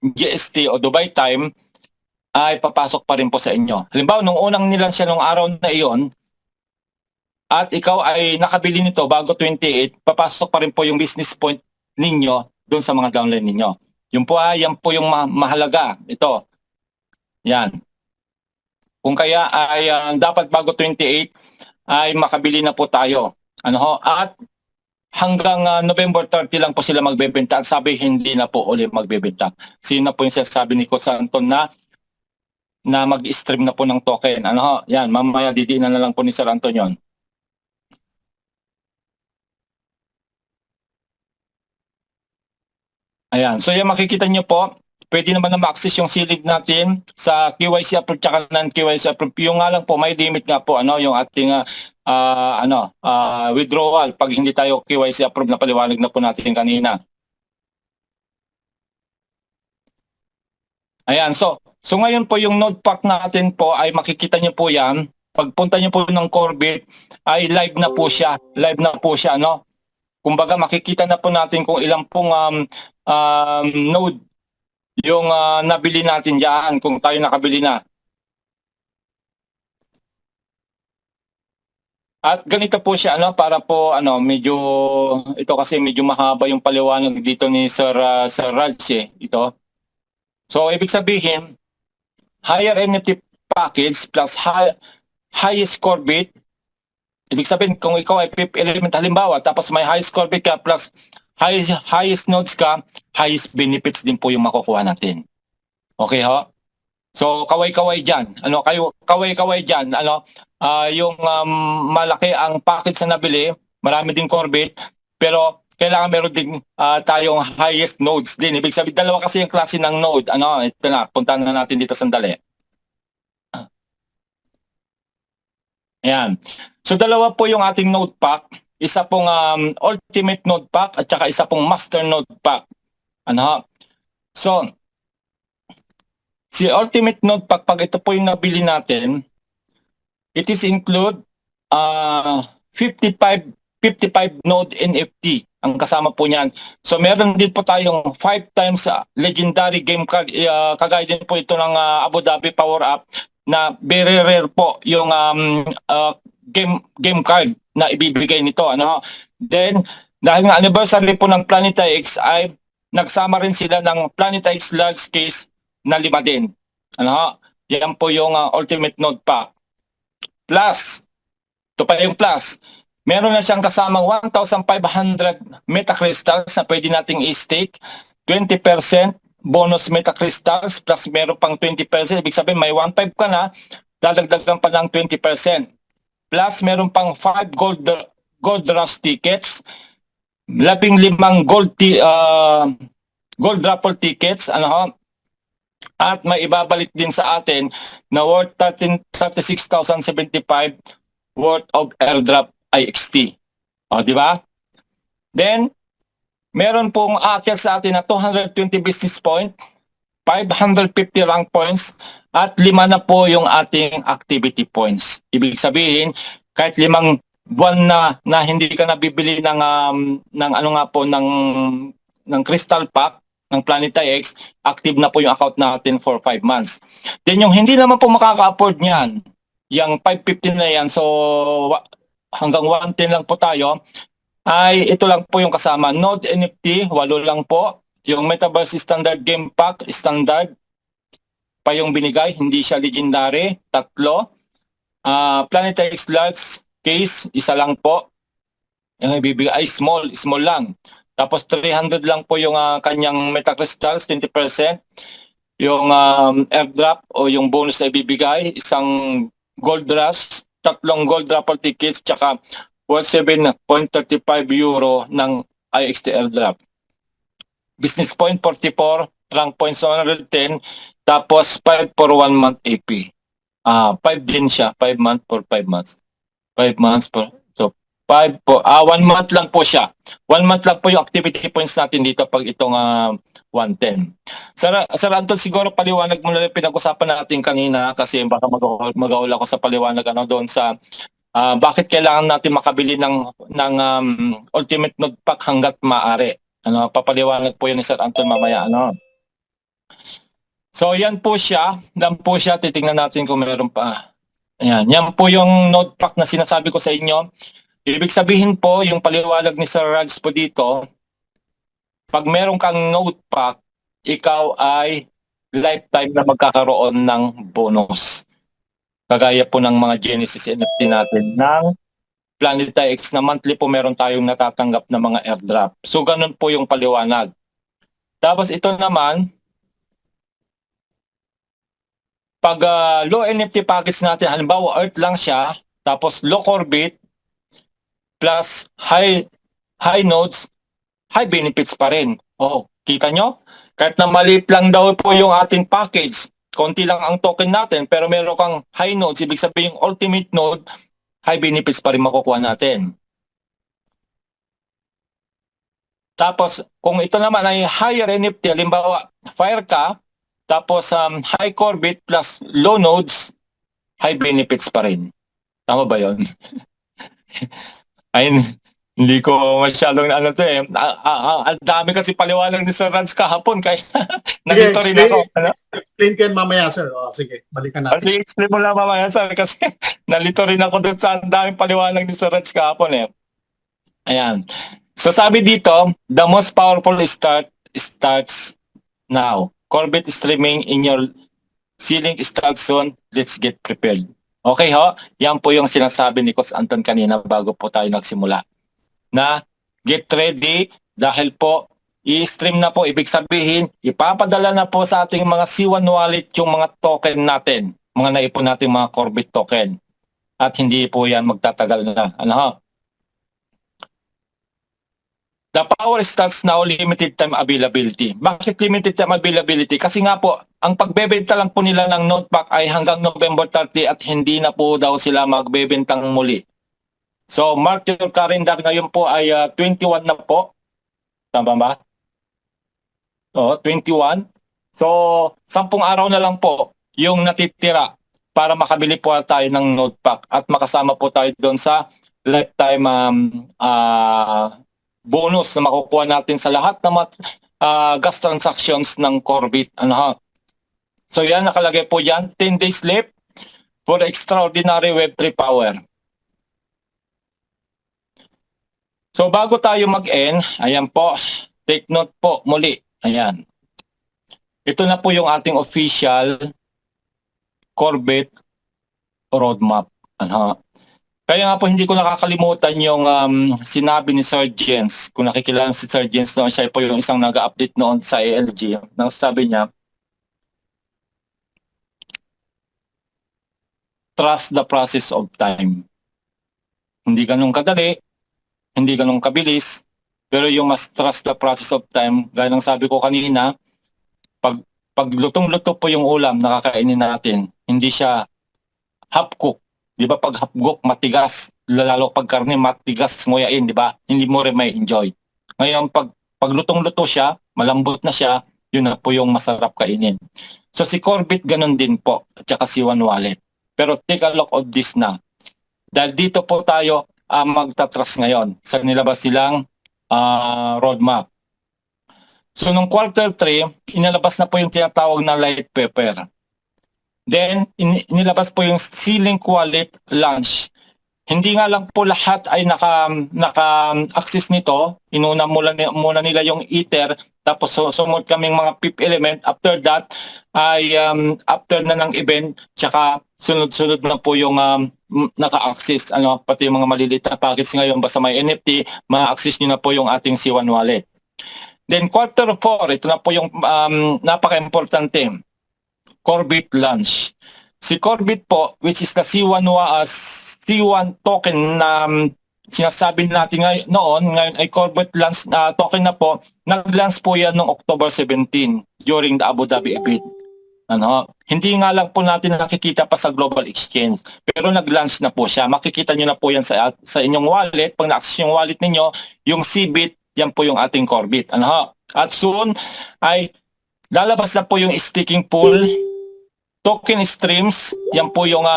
GST o Dubai time, ay papasok pa rin po sa inyo. Halimbawa, nung unang nilansya nung araw na iyon, at ikaw ay nakabili nito bago 28, papasok pa rin po yung business point ninyo doon sa mga downline ninyo. Yan po yung mahalaga. Ito. Yan. Kung kaya ay dapat bago 28 ay makabili na po tayo. At hanggang November 30 lang po sila magbebenta. At sabi, hindi na po uli magbebenta. Sino na po yung sinasabi ni Coach Anton na mag-stream na po ng token. Yan, mamaya didiinan na lang po ni Sir Anton yun. Ayan, so yan makikita nyo po, pwede naman na ma-access yung silid natin sa KYC approve tsaka non-KYC approve. Yung nga lang po, may limit nga po, yung ating withdrawal pag hindi tayo KYC approve na paliwanag na po natin kanina. Ayan, so ngayon po yung node pack natin po ay makikita nyo po yan. Pagpunta nyo po ng Corebit ay live na po siya. Kumbaga makikita na po natin kung ilang pong node yung nabili natin diyan kung tayo nakabili na. At ganito po siya para po medyo ito kasi medyo mahaba yung paliwanag dito ni Sir Raj ito. So ibig sabihin higher NFT package plus highest Corebit. Ibig sabihin, kung ikaw ay fifth element halimbawa, tapos may highest Corebit ka plus highest nodes ka, highest benefits din po yung makukuha natin. Okay ho? So, kaway-kaway dyan. Kaway-kaway dyan. Yung malaki ang package na nabili, marami din Corebit, pero kailangan meron din tayong highest nodes din. Ibig sabihin, dalawa kasi yung klase ng node. Ito na, puntahan na natin dito sandali. Ayan. So dalawa po yung ating node pack, isa pong ultimate node pack at saka isa pong master node pack. So si ultimate node pack, pag ito po yung nabili natin, it is include 55 node NFT ang kasama po niyan. So meron din po tayong 5 times legendary game card, kagaya din po ito ng Abu Dhabi Power Up na very rare po yung game card na ibibigay nito. Then, dahil nga anniversary po ng Planeta X ay nagsama rin sila ng Planeta X large case na 5 din. Yan po yung ultimate node pack. Plus, ito pa yung plus, meron na siyang kasamang 1,500 metacrystals na pwede nating i-stake, 20% bonus metacrystals plus meron pang 20%. Ibig sabihin may 1.5 ka na, dadagdagan pa ng 20%. Plus meron pang 5 gold rush tickets, 15 gold raffle tickets, at may ibabalik din sa atin na worth 36,075 worth of airdrop IXT. Di ba? Then meron pong aakyat sa atin na 220 business point, 550 rank points, at 5 na po yung ating activity points. Ibig sabihin, kahit 5 buwan na hindi ka nabibili ng crystal pack ng Planeta X, active na po yung account natin for 5 months. Then yung hindi naman po makaka-afford niyan, yung 550 na yan, so hanggang 110 lang po tayo, ay ito lang po yung kasama. Node NFT, 8 lang po. Yung Metaverse Standard Game Pack, standard pa yung binigay, hindi siya legendary, 3. Planeta X Large Case, 1 lang po. Yung ibibigay ay small lang. Tapos 300 lang po yung kanyang metacrystals, 20%. Yung airdrop o yung bonus na ibibigay, 1 gold rush, 3 gold raffle tickets, tsaka worth 7.35 euro ng IXT airdrop. Business point 44, rank points 110, tapos 5 for 1 month AP. 5 din siya, 5 months for 5 months. 5 months for, so 1 month lang po siya. 1 month lang po yung activity points natin dito pag itong 110. Sir Anton, siguro paliwanag mo na lang pinag-usapan natin kanina kasi baka mag-aul ako sa paliwanag doon sa bakit kailangan natin makabili ng Ultimate Node Pack hanggat maaari. Papaliwanag po yun ni Sir Anton mamaya. So yan po siya. Titingnan natin kung meron pa. Ayan. Yan po yung Node Pack na sinasabi ko sa inyo. Ibig sabihin po, yung paliwanag ni Sir Rags po dito, pag meron kang Node Pack, ikaw ay lifetime na magkakaroon ng bonus. Kagaya po ng mga Genesis NFT natin ng Planeta X na monthly po meron tayong natatanggap na mga airdrop. So ganun po yung paliwanag. Tapos ito naman, pag low NFT package natin, halimbawa Earth lang siya, tapos low orbit, plus high nodes, high benefits pa rin. Oh, kita nyo? Kahit na maliit lang daw po yung ating package, konti lang ang token natin, pero meron kang high nodes, ibig sabihin yung ultimate node, high benefits pa rin makukuha natin. Tapos, kung ito naman ay higher NFT, halimbawa, fire ka, tapos high Corbit plus low nodes, high benefits pa rin. Tama ba yun? Ay, hindi ko masyadong ang dami kasi paliwanag ni Sir Rans kahapon, kaya nalito rin ako. Explain ko yan mamaya, sir. Sige, balikan natin. Kasi explain mo lang mamaya, sir, kasi nalito rin ako doon sa daming paliwanag ni Sir Rans kahapon. Ayan. So sabi dito, the most powerful starts now. Corbett streaming in your ceiling starts soon. Let's get prepared. Okay ho? Yan po yung sinasabi ni Coach Anton kanina bago po tayo nagsimula. Na get ready dahil po i-stream na po. Ibig sabihin, ipapadala na po sa ating mga C1 wallet yung mga token natin. Mga naipon natin mga Corbett token. At hindi po yan magtatagal na. Ano ho? The power starts now, limited time availability. Bakit limited time availability? Kasi nga po, ang pagbebenta lang po nila ng Node Pack ay hanggang November 30 at hindi na po daw sila magbebentang muli. So, mark your calendar ngayon po ay 21 na po. Tama ba? 21. So, 10 araw na lang po yung natitira para makabili po tayo ng Node Pack at makasama po tayo doon sa lifetime bonus na makukuha natin sa lahat ng gas transactions ng Corbett. So yan, nakalagay po yan, 10 days left for extraordinary Web3 power. So bago tayo mag-end, ayan po, take note po muli. Ayan. Ito na po yung ating official Corbett roadmap. Kaya nga po hindi ko nakakalimutan yung sinabi ni Sir Jens. Kung nakikilala si Sir Jens noon, siya po yung isang nag-update noon sa ALG. Nang sabi niya, trust the process of time. Hindi ganun kadali, hindi ganun kabilis, pero yung mas trust the process of time, gaya ng sabi ko kanina, pag lutong-luto po yung ulam, nakakainin natin, hindi siya half-cook. Di ba pag hapgok matigas, lalo pag karne matigas nguyain, di ba? Hindi mo rin may enjoy. Ngayon pag lutong-luto siya, malambot na siya, yun na po yung masarap kainin. So si Corbett ganun din po, at saka si One Wallet. Pero take a look of this na. Dahil dito po tayo magtatras ngayon sa nilabas silang roadmap. So nung quarter 3, inalabas na po yung tinatawag na light paper. Then, inilabas po yung C-Link Wallet launch. Hindi nga lang po lahat ay naka-access nito. Inuna muna nila yung Ether, tapos sumunod kaming mga PIP element. After that, ay after na ng event, tsaka sunod-sunod na po yung naka-access. Pati yung mga maliliit na packets ngayon, basta may NFT, ma-access nyo na po yung ating C1 Wallet. Then, quarter 4, ito na po yung napaka-importante. Corbett launch. Si Corbett po, which is the C1 token na sinasabi natin ngayon ay Corbett launch token na po. Nag-launch po yan noong October 17 during the Abu Dhabi event. Ano, hindi nga lang po natin nakikita pa sa Global Exchange, pero nag-launch na po siya. Makikita nyo na po yan sa inyong wallet. Pag na-access yung wallet ninyo, yung CBIT, yan po yung ating Corbit. Ano, at soon ay lalabas na po yung staking pool, token streams, yan po yung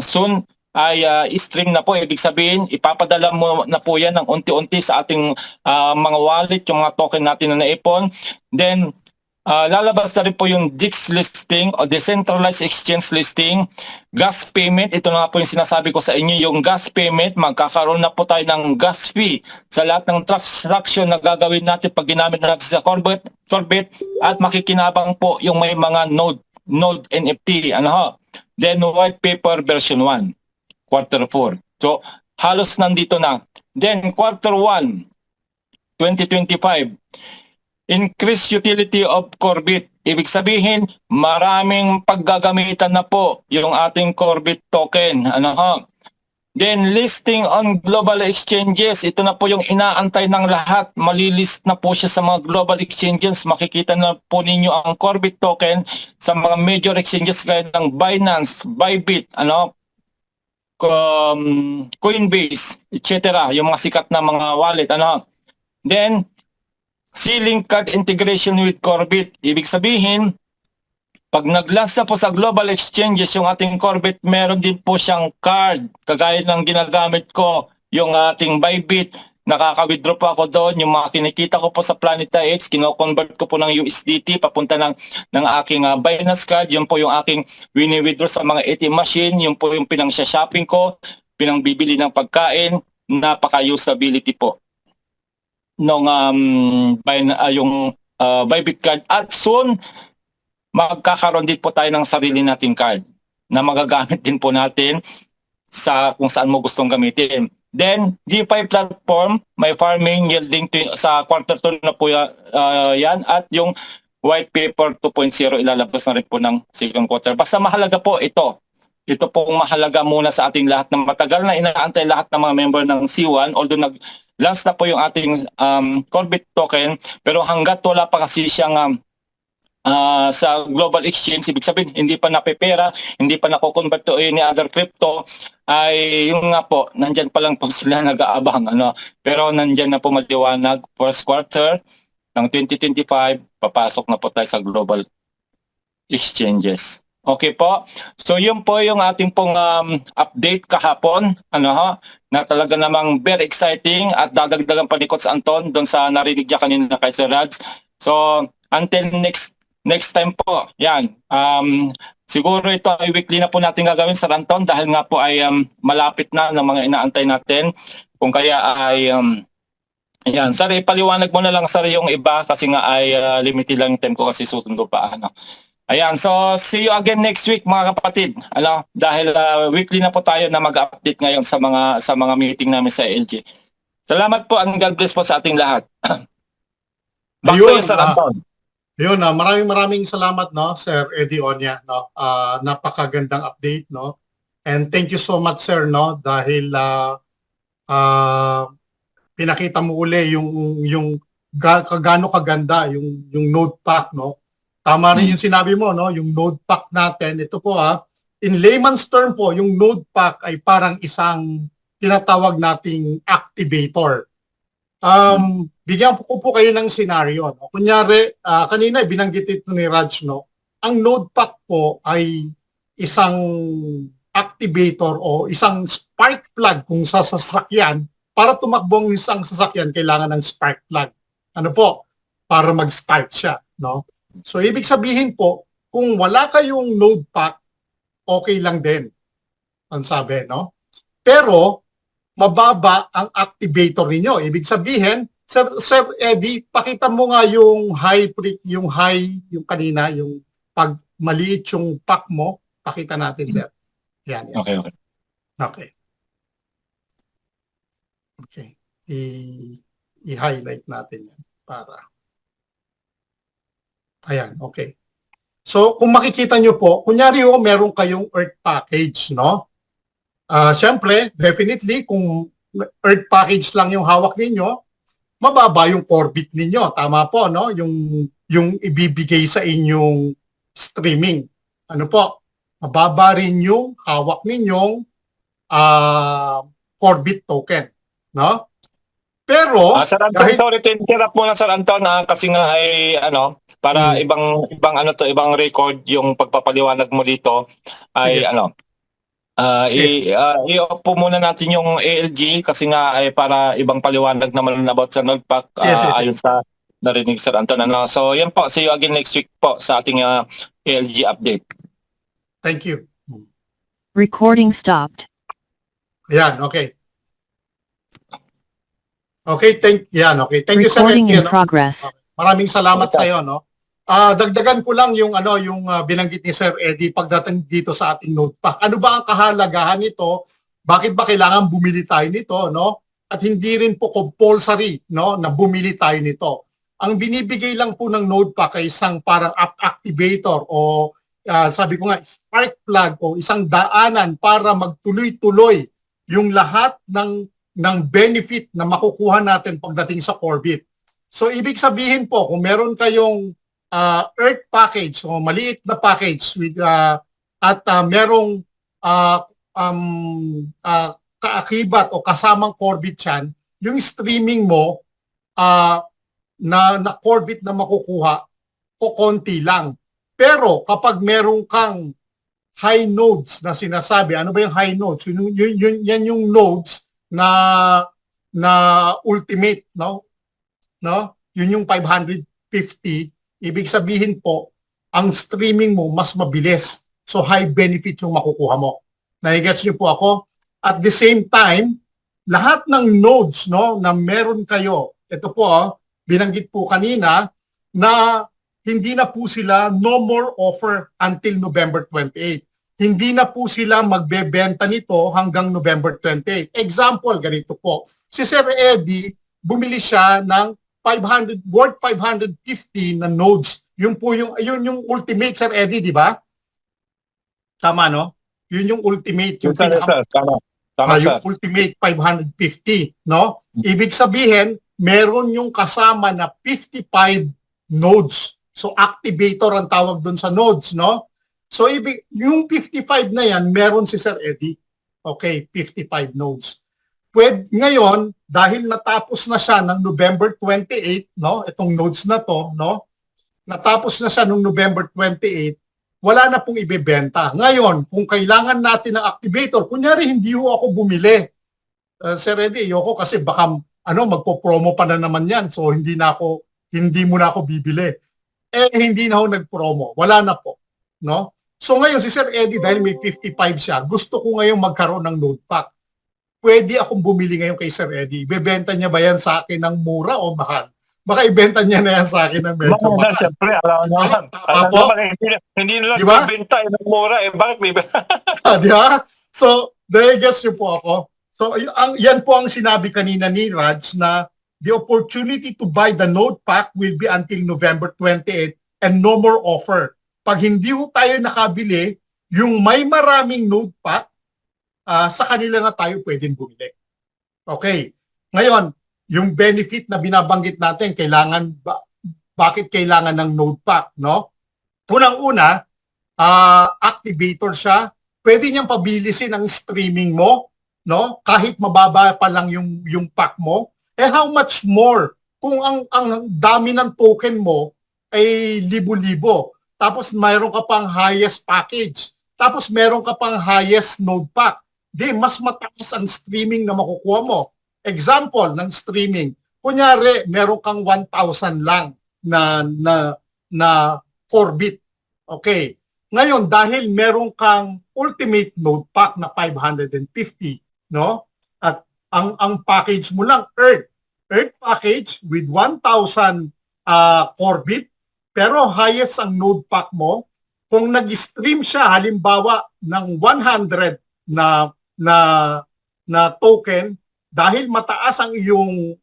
soon ay stream na po. Ibig sabihin, ipapadala mo na po yan ng unti-unti sa ating mga wallet, yung mga token natin na naipon. Then, lalabas na rin po yung DEX listing o Decentralized Exchange listing, gas payment. Ito na nga po yung sinasabi ko sa inyo, yung gas payment, magkakaroon na po tayo ng gas fee sa lahat ng transaction na gagawin natin pag ginamit natin sa Corbit, at makikinabang po yung may mga node NFT. Ano ho? Then white paper version 1, quarter 4. So halos nandito na. Then quarter 1, 2025, increased utility of Corbit. Ibig sabihin, maraming paggagamitan na po yung ating Corbit token. Ano ho? Then listing on global exchanges. Ito na po yung inaantay ng lahat. Malilist na po siya sa mga global exchanges. Makikita na po ninyo ang Corbit token sa mga major exchanges gaya ng Binance, Bybit, Coinbase, etc. Yung mga sikat na mga wallet. Then, C-Link card integration with Corbit. Ibig sabihin, pag nag-launch na po sa global exchanges yung ating Corbit, meron din po siyang card. Kagaya ng ginagamit ko, yung ating Bybit, nakaka-withdraw po ako doon. Yung mga kinikita ko po sa Planeta X, kino-convert ko po ng USDT, papunta ng aking Binance card. Yun po yung aking wini-withdraw sa mga ATM machine. Yun po yung pinang-shopping ko, pinang-bibili ng pagkain. Napaka-usability po nung yung Bybit card. At soon, magkakaroon din po tayo ng sarili nating card na magagamit din po natin sa kung saan mo gustong gamitin. Then, DeFi platform, may farming yielding sa quarter 2 na po yan, at yung white paper 2.0 ilalabas na rin po ng second quarter. Basta mahalaga po ito. Ito pong mahalaga muna sa ating lahat ng matagal na inaantay lahat ng mga member ng C1, although nag-launch na po yung ating Corbit token, pero hanggat wala pa kasi siyang sa global exchange, ibig sabihin hindi pa napepera, hindi pa nako-convert to any other crypto, ay yung nga po, nandyan pa lang po sila nag-aabang. Pero nandyan na po maliwanag, first quarter ng 2025, papasok na po tayo sa global exchanges. Okay po? So yun po yung ating pong update kahapon, na talaga namang very exciting, at dadagdagan pa ni Coach Anton doon sa narinig niya kanina kay Sir Rads. So until next time po, yan. Siguro ito ay weekly na po natin gagawin sa Ranton dahil nga po ay malapit na ng mga inaantay natin. Kung kaya ay, yan. Sorry, paliwanag mo na lang, sorry, yung iba kasi nga ay limited lang yung time ko kasi susundo pa. Ayan, so see you again next week mga kapatid. Dahil weekly na po tayo na mag-update ngayon sa mga meeting namin sa LG. Salamat po and God bless po sa ating lahat. Back to you, Sir Anton. Yun, maraming salamat, Sir Eddie Onya, napakagandang update, and thank you so much, sir, dahil pinakita mo uli yung gaano kaganda yung node pack, Tama rin yung sinabi mo, yung node pack natin. Ito po, in layman's term po, yung node pack ay parang isang tinatawag nating activator. Bigyan ko po kayo ng scenario. Kunyari, kanina binanggit ito ni Raj, ang node pack po ay isang activator o isang spark plug kung sa sasakyan. Para tumakbong isang sasakyan, kailangan ng spark plug. Ano po? Para mag-start siya. So, ibig sabihin po, kung wala kayong node pack, okay lang din. Ang sabi, Pero, mababa ang activator ninyo. Ibig sabihin, Sir Eddie, pakita mo nga yung yung kanina, yung pag maliit yung pack mo, pakita natin, sir. Yan. Okay. I-highlight natin yan para. Ayan, okay. So, kung makikita nyo po, kunyari meron kayong Earth package, Siyempre, definitely, kung Earth package lang yung hawak ninyo, mababa yung Corbit ninyo. Tama po, yung ibibigay sa inyong streaming. Ano po? Mababa rin yung hawak ninyong Corbit token, no? Pero Sir Anton, dahil sorry to interrupt muna Sir Anton kasi nga ay para ibang record yung pagpapaliwanag mo dito ay Sige. i-off po muna natin yung ALG kasi nga ay para ibang paliwanag naman about sa NodePack Yes. ayon sa narinig Sir Anton. So yan po, see you again next week po sa ating ALG update. Thank you. Recording stopped. Ayan, okay. Okay, thank you Sir Recording Eddie, in ano? progress. Maraming salamat Okay. sa iyo, no. Dagdagan ko lang yung binanggit ni Sir Eddie pagdating dito sa ating NodePack. Ano ba ang kahalagahan nito? Bakit ba kailangan bumili tayo nito, no? At hindi rin po compulsory, no, na bumili tayo nito. Ang binibigay lang po ng NodePack ay isang parang app activator o sabi ko nga spark plug o isang daanan para magtuloy-tuloy yung lahat ng benefit na makukuha natin pagdating sa Corbit. So ibig sabihin po kung meron kayong Earth package o maliit na package with at merong kaakibat o kasamang Corbit yan, yung streaming mo na Corbit na makukuha o konti lang. Pero kapag meron kang high nodes na sinasabi, ano ba yung high nodes? Yan yung nodes na ultimate, no? Yun yung 550. Ibig sabihin po, ang streaming mo mas mabilis. So high benefit yung makukuha mo. Nai-gets niyo po ako? At the same time, lahat ng nodes, no, na meron kayo, ito po, binanggit po kanina na hindi na po sila no more offer until November 28. Hindi na po sila magbebenta nito hanggang November 28. Example, ganito po. Si Sir Eddie, bumili siya ng worth 550 na nodes. Yun yung ultimate, Sir Eddie, di ba? Tama, no? Yun yung ultimate. Yung Tama, yung ultimate 550, no? Ibig sabihin, meron yung kasama na 55 nodes. So, activator ang tawag doon sa nodes, no? So, yung 55 na yan, meron si Sir Eddie. Okay, 55 nodes. Ngayon, dahil natapos na siya ng November 28, no? Itong nodes na to, no? Natapos na siya noong November 28, wala na pong ibebenta. Ngayon, kung kailangan natin ng activator, kunyari hindi ho ako bumili. Sir Eddie, ayoko kasi baka magpo-promo pa na naman yan. So, hindi mo na ako bibili. Hindi na ako nag-promo. Wala na po. No? So ngayon si Sir Eddie dahil may 55 siya, gusto ko ngayon magkaroon ng NodePack. Pwede akong bumili ngayon kay Sir Eddie. Ibebenta niya ba yan sa akin ng mura o mahal? Baka ibenta niya na yan sa akin ng medyo mahal. Siyempre, alam naman. Hindi na lang diba? ibenta ng mura. Bakit may Di ba? So, guess niyo po ako. So, yan po ang sinabi kanina ni Raj na the opportunity to buy the NodePack will be until November 28 and no more offer. Pag hindi ho tayo nakabili, yung may maraming NodePack, sa kanila na tayo pwedeng bumili. Okay. Ngayon, yung benefit na binabanggit natin, bakit kailangan ng NodePack, no? Unang-una, activator siya. Pwede niyang pabilisin ang streaming mo, no? Kahit mababa pa lang yung pack mo. How much more kung ang dami ng token mo ay libo-libo. Tapos mayroon ka pang highest package. Tapos meron ka pang highest NodePack. Mas mataas ang streaming na makukuha mo. Example ng streaming. Kunyari, meron kang 1,000 lang na Corbit. Okay. Ngayon, dahil meron kang ultimate NodePack na 550, no? At ang package mo lang, Earth package with 1,000 Corbit, pero highest ang NodePack mo. Kung nag-stream siya, halimbawa, ng 100 na token, dahil mataas ang iyong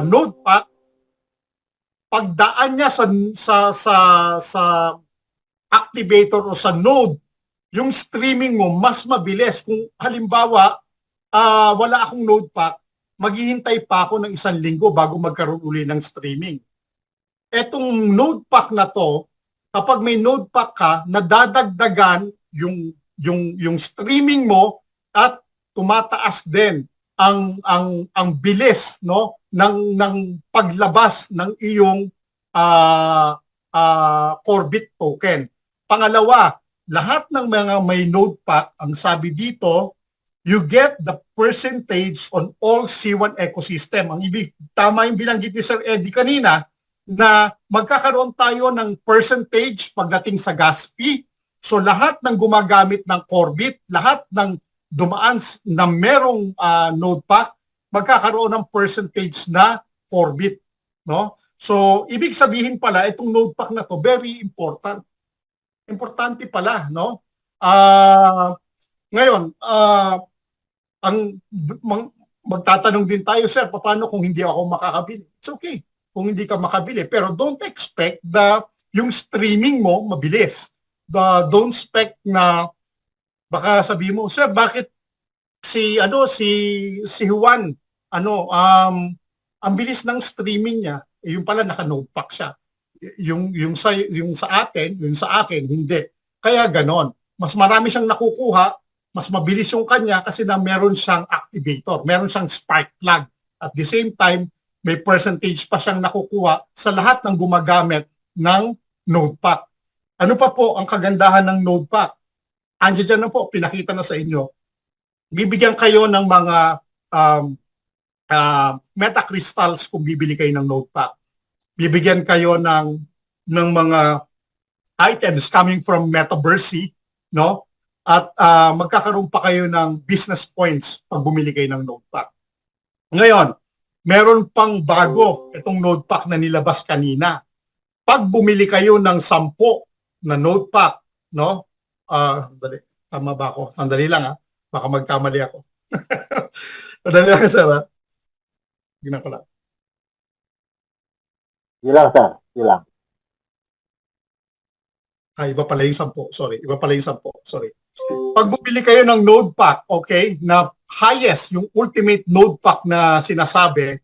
NodePack, pagdaan niya sa activator o sa node, yung streaming mo mas mabilis. Kung halimbawa, wala akong NodePack, maghihintay pa ako ng 1 linggo bago magkaroon uli ng streaming. etong node pack na to, kapag may node pack ka, nadadagdagan yung streaming mo at tumataas din ang bilis, no, ng paglabas ng iyong Corbit token. Pangalawa, lahat ng mga may node pack, ang sabi dito, you get the percentage on all C1 ecosystem. Ang ibig, tama yung binanggit ni Sir Eddie kanina, na magkakaroon tayo ng percentage pagdating sa gas fee. So lahat ng gumagamit ng Corbit, lahat ng dumaan na merong node pack, magkakaroon ng percentage na Corbit, no? So ibig sabihin pala itong node pack na to very important. Importante pala, no? Ngayon, magtatanong din tayo, sir, paano kung hindi ako makakabili? It's okay kung hindi ka makabili, pero don't expect yung streaming mo mabilis. Don't expect na baka sabi mo, sir, bakit si Juan ang bilis ng streaming niya, yung pala naka-node pack siya. Yung sa akin hindi. Kaya ganon. Mas marami siyang nakukuha, mas mabilis yung kanya kasi na meron siyang activator, meron siyang spark plug. At the same time, may percentage pa siyang nakukuha sa lahat ng gumagamit ng node pack. Ano pa po ang kagandahan ng node pack? Andiyan dyan na po, pinakita na sa inyo. Bibigyan kayo ng mga metacrystals kung bibili kayo ng node pack. Bibigyan kayo ng mga items coming from Metaverse, no? At magkakaroon pa kayo ng business points pag bumili kayo ng node pack. Ngayon, meron pang bago itong node pack na nilabas kanina. Pag bumili kayo ng 10 na node pack, no? Sandali. Tama ba ako? Sandali lang, ha? Baka magkamali ako. Sandali lang, sir, ha? Tignan ko lang. Ilang, sir? Ilang. Iba pala yung 10. Sorry. Iba pala yung 10. Sorry. Pag bumili kayo ng node pack, okay, na highest, yung ultimate node pack na sinasabi,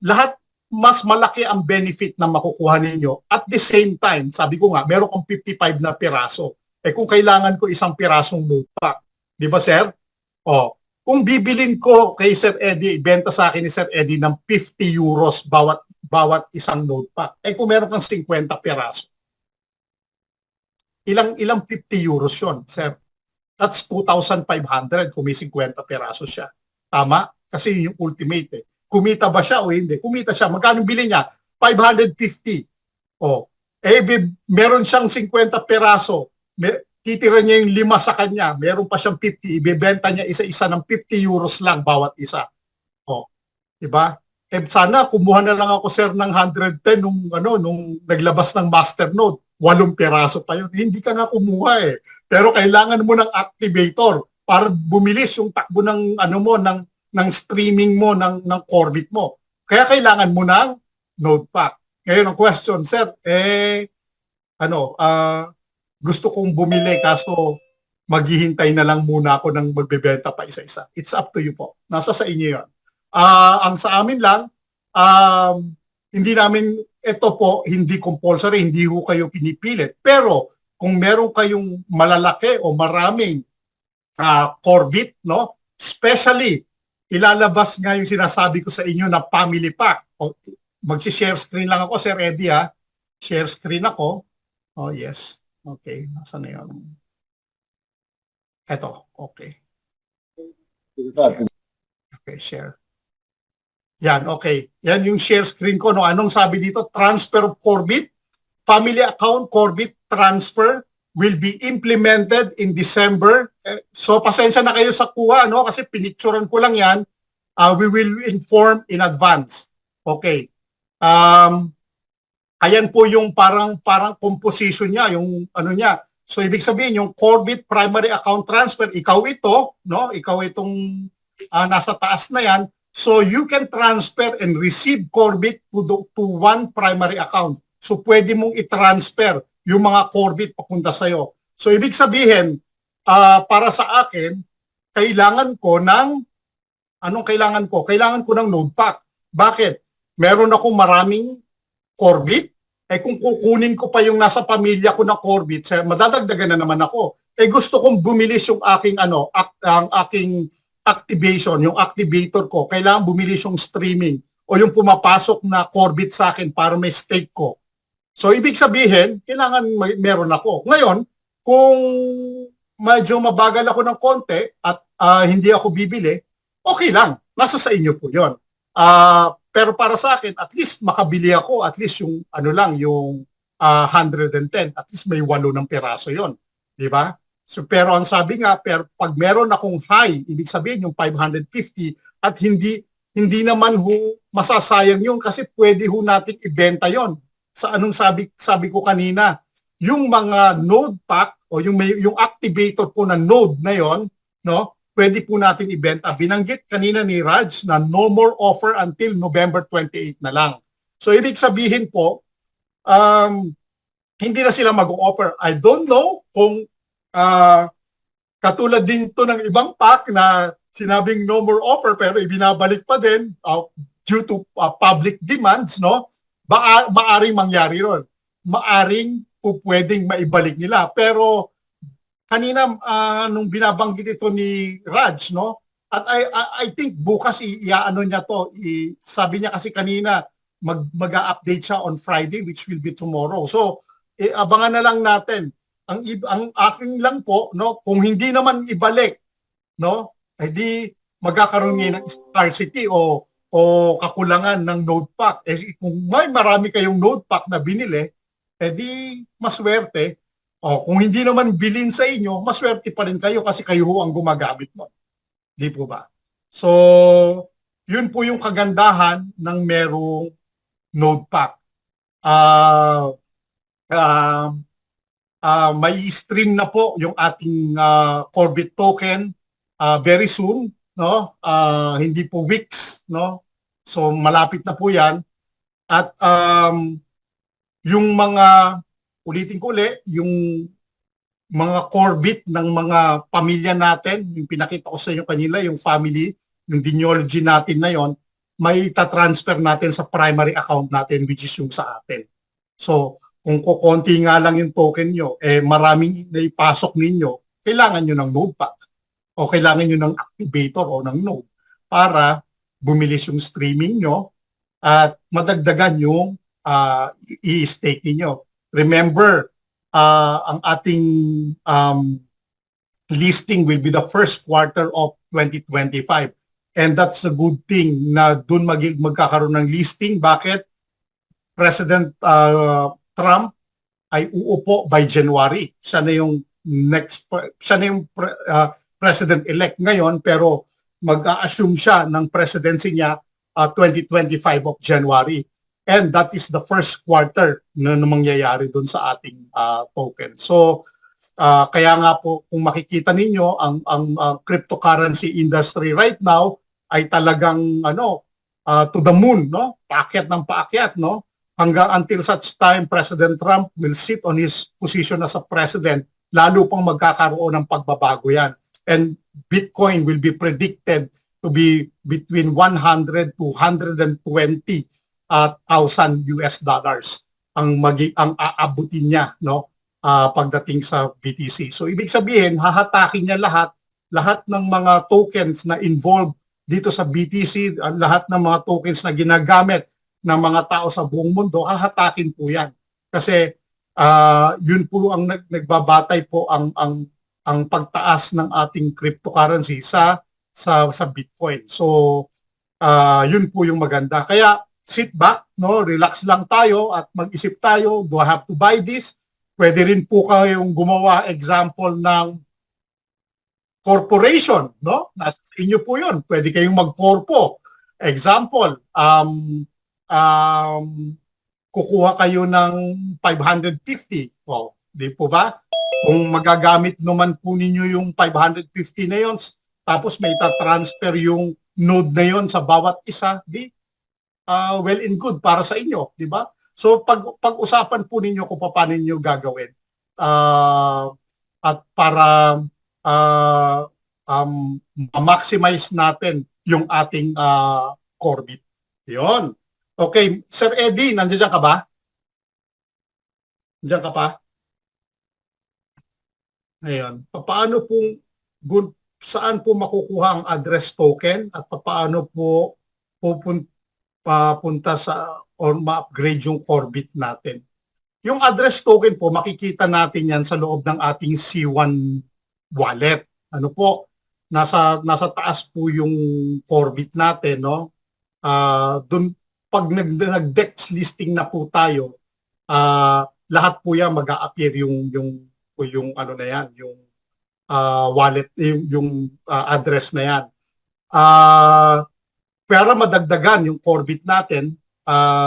lahat mas malaki ang benefit na makukuha ninyo. At the same time, sabi ko nga, meron kang 55 na piraso. Eh kung kailangan ko isang pirasong node pack, di ba, sir? O, kung bibilin ko kay Sir Eddie, ibenta sa akin ni Sir Eddie ng 50 euros bawat isang node pack. Eh kung meron kang 50 piraso, ilang 50 euros yun, sir? That's 2,500 kung may 50 piraso siya. Tama? Kasi yun yung ultimate eh. Kumita ba siya o hindi? Kumita siya. Magkano bili niya? 550. Oh. Eh, meron siyang 50 piraso. Titira niya yung 5 sa kanya. Meron pa siyang 50. Ibebenta niya isa-isa ng 50 euros lang bawat isa. Oh. Diba? Eh, sana kumuha na lang ako, sir, ng 110 nung naglabas ng master node. 8 piraso pa yun. Hindi ka nga kumuha eh. Pero kailangan mo ng activator para bumilis yung takbo ng ng streaming mo ng Corbit mo. Kaya kailangan mo ng node pack. Ngayon ang question, sir, gusto kong bumili kaso maghihintay na lang muna ako ng magbebenta pa isa-isa. It's up to you po. Nasa sa inyo 'yon. Ang sa amin lang, hindi namin ito po, hindi compulsory, hindi ho kayo pinipilit. Pero kung meron kayong malalaki o maraming Corbit, no? Especially, ilalabas nga yung sinasabi ko sa inyo na family pack. Mag-share screen lang ako, Sir Eddie, ha? Share screen ako. Oh, yes. Okay, nasaan na yun? Eto, okay. Okay, share. Yan, okay. Yan yung share screen ko. No? Anong sabi dito? Transfer of Corbit. Family account Corbit transfer will be implemented in December. So, pasensya na kayo sa kuha, no? Kasi pinicturean ko lang yan. We will inform in advance. Okay. Ayan po yung parang composition niya, yung ano niya. So, ibig sabihin, yung Corbit primary account transfer, ikaw ito, no? Ikaw itong nasa taas na yan. So you can transfer and receive Corbit to one primary account. So pwede mong i-transfer yung mga Corbit papunta sa'yo. So ibig sabihin, para sa akin, kailangan ko ng, anong kailangan ko? Kailangan ko ng node pack. Bakit? Meron akong maraming Corbit, Eh kung kukunin ko pa yung nasa pamilya ko na Corbit, madadagdagan na naman ako. Eh gusto kong bumilis yung aking ang aking activation, yung activator ko. Kailangan bumilis yung streaming o yung pumapasok na Corbit sa akin para may stake ko. So ibig sabihin, kailangan meron ako. Ngayon, kung medyo mabagal ako ng konti at hindi ako bibili, okay lang. Nasa sa inyo po 'yon. Pero para sa akin, at least makabili ako, at least yung yung 110, at least may 8 ng piraso 'yon, 'di ba? So pero ang sabi nga, pag meron akong high, ibig sabihin yung 550 at hindi naman masasayang 'yun kasi pwede nating ibenta 'yon. Sa anong sabi ko kanina, yung mga node pack o yung activator po na node na 'yon, no? Pwede po natin ibenta. Binanggit kanina ni Raj na no more offer until November 28 na lang. So ibig sabihin po, hindi na sila mag-offer. I don't know kung katulad din to ng ibang pack na sinabing no more offer pero ibinabalik pa din due to public demands, no? Maaring mangyari ron. Maaring pwedeng maibalik nila. Pero kanina nung binabanggit ito ni Raj, no? At I think bukas iaano niya to. Sabi niya kasi kanina mag-update siya on Friday, which will be tomorrow. So abangan na lang natin. Ang aking lang po, no, kung hindi naman ibalik, no, edi magkakaroon ng scarcity o kakulangan ng node pack. Eh kung may marami kayong node pack na binili, edi maswerte. O kung hindi naman bilin sa inyo, maswerte pa rin kayo kasi kayo ang gumagamit mo. Di po ba? So, yun po yung kagandahan ng merong node pack. May stream na po yung ating Corbit token very soon, no? Hindi po weeks, no? So, malapit na po yan. At yung mga ulitin ko ulit, yung mga Corbit ng mga pamilya natin, yung pinakita ko sa inyo kanila, yung family, yung genealogy natin na yon, may tatransfer natin sa primary account natin, which is yung sa atin. So, kung kukonti nga lang yung token nyo, eh maraming naipasok ninyo, kailangan nyo ng node pack o kailangan nyo ng activator o ng node para bumilis yung streaming nyo at madagdagan yung i-stake ninyo. Remember, ang ating listing will be the first quarter of 2025. And that's a good thing na doon magkakaroon ng listing. Bakit? President Trump ay uupo by January. Siya na yung president-elect ngayon, pero mag-a-assume siya ng presidency niya 2025 of January. And that is the first quarter na mangyayari doon sa ating token. So, kaya nga po, kung makikita ninyo, ang cryptocurrency industry right now ay talagang to the moon, no? Paakyat ng paakyat, no? Hanggang until such time President Trump will sit on his position as a president, lalo pang magkakaroon ng pagbabago yan. And Bitcoin will be predicted to be between 100 to 120 $1,000 ang aabutin niya, no, pagdating sa BTC. So ibig sabihin, hahatakin niya lahat ng mga tokens na involved dito sa BTC, lahat ng mga tokens na ginagamit ng mga tao sa buong mundo, hahatakin po 'yan. Kasi yun po ang nagbabatay po ang pagtaas ng ating cryptocurrency sa Bitcoin. So yun po yung maganda. Kaya sit back, no, relax lang tayo at mag-isip tayo, do I have to buy this? Pwede rin po kayong gumawa example ng corporation, no? Nasa inyo po 'yun. Pwede kayong mag-corpo. Example, kukuha kayo ng 550. Oh, di po ba? Kung magagamit naman po ninyo yung 550 na 'yon, tapos may transfer yung node na 'yon sa bawat isa, di well and good para sa inyo, di ba? So pag-usapan po ninyo kung paano niyo gagawin. At para ma-maximize natin yung ating Corbit. 'Yon. Okay, Sir Eddie, nandiyan ka ba? Diyan ka pa? Ayun. Paano po, saan po makukuha ang address token at paano po papunta sa or ma-upgrade yung Corbit natin? Yung address token po, makikita natin yan sa loob ng ating C1 wallet. Ano po? Nasa taas po yung Corbit natin, no? Doon pag nag-dex listing na po tayo, lahat po yan mag-a-appear yung ano na yan, yung wallet, yung address na yan. Para madagdagan yung Corbit natin,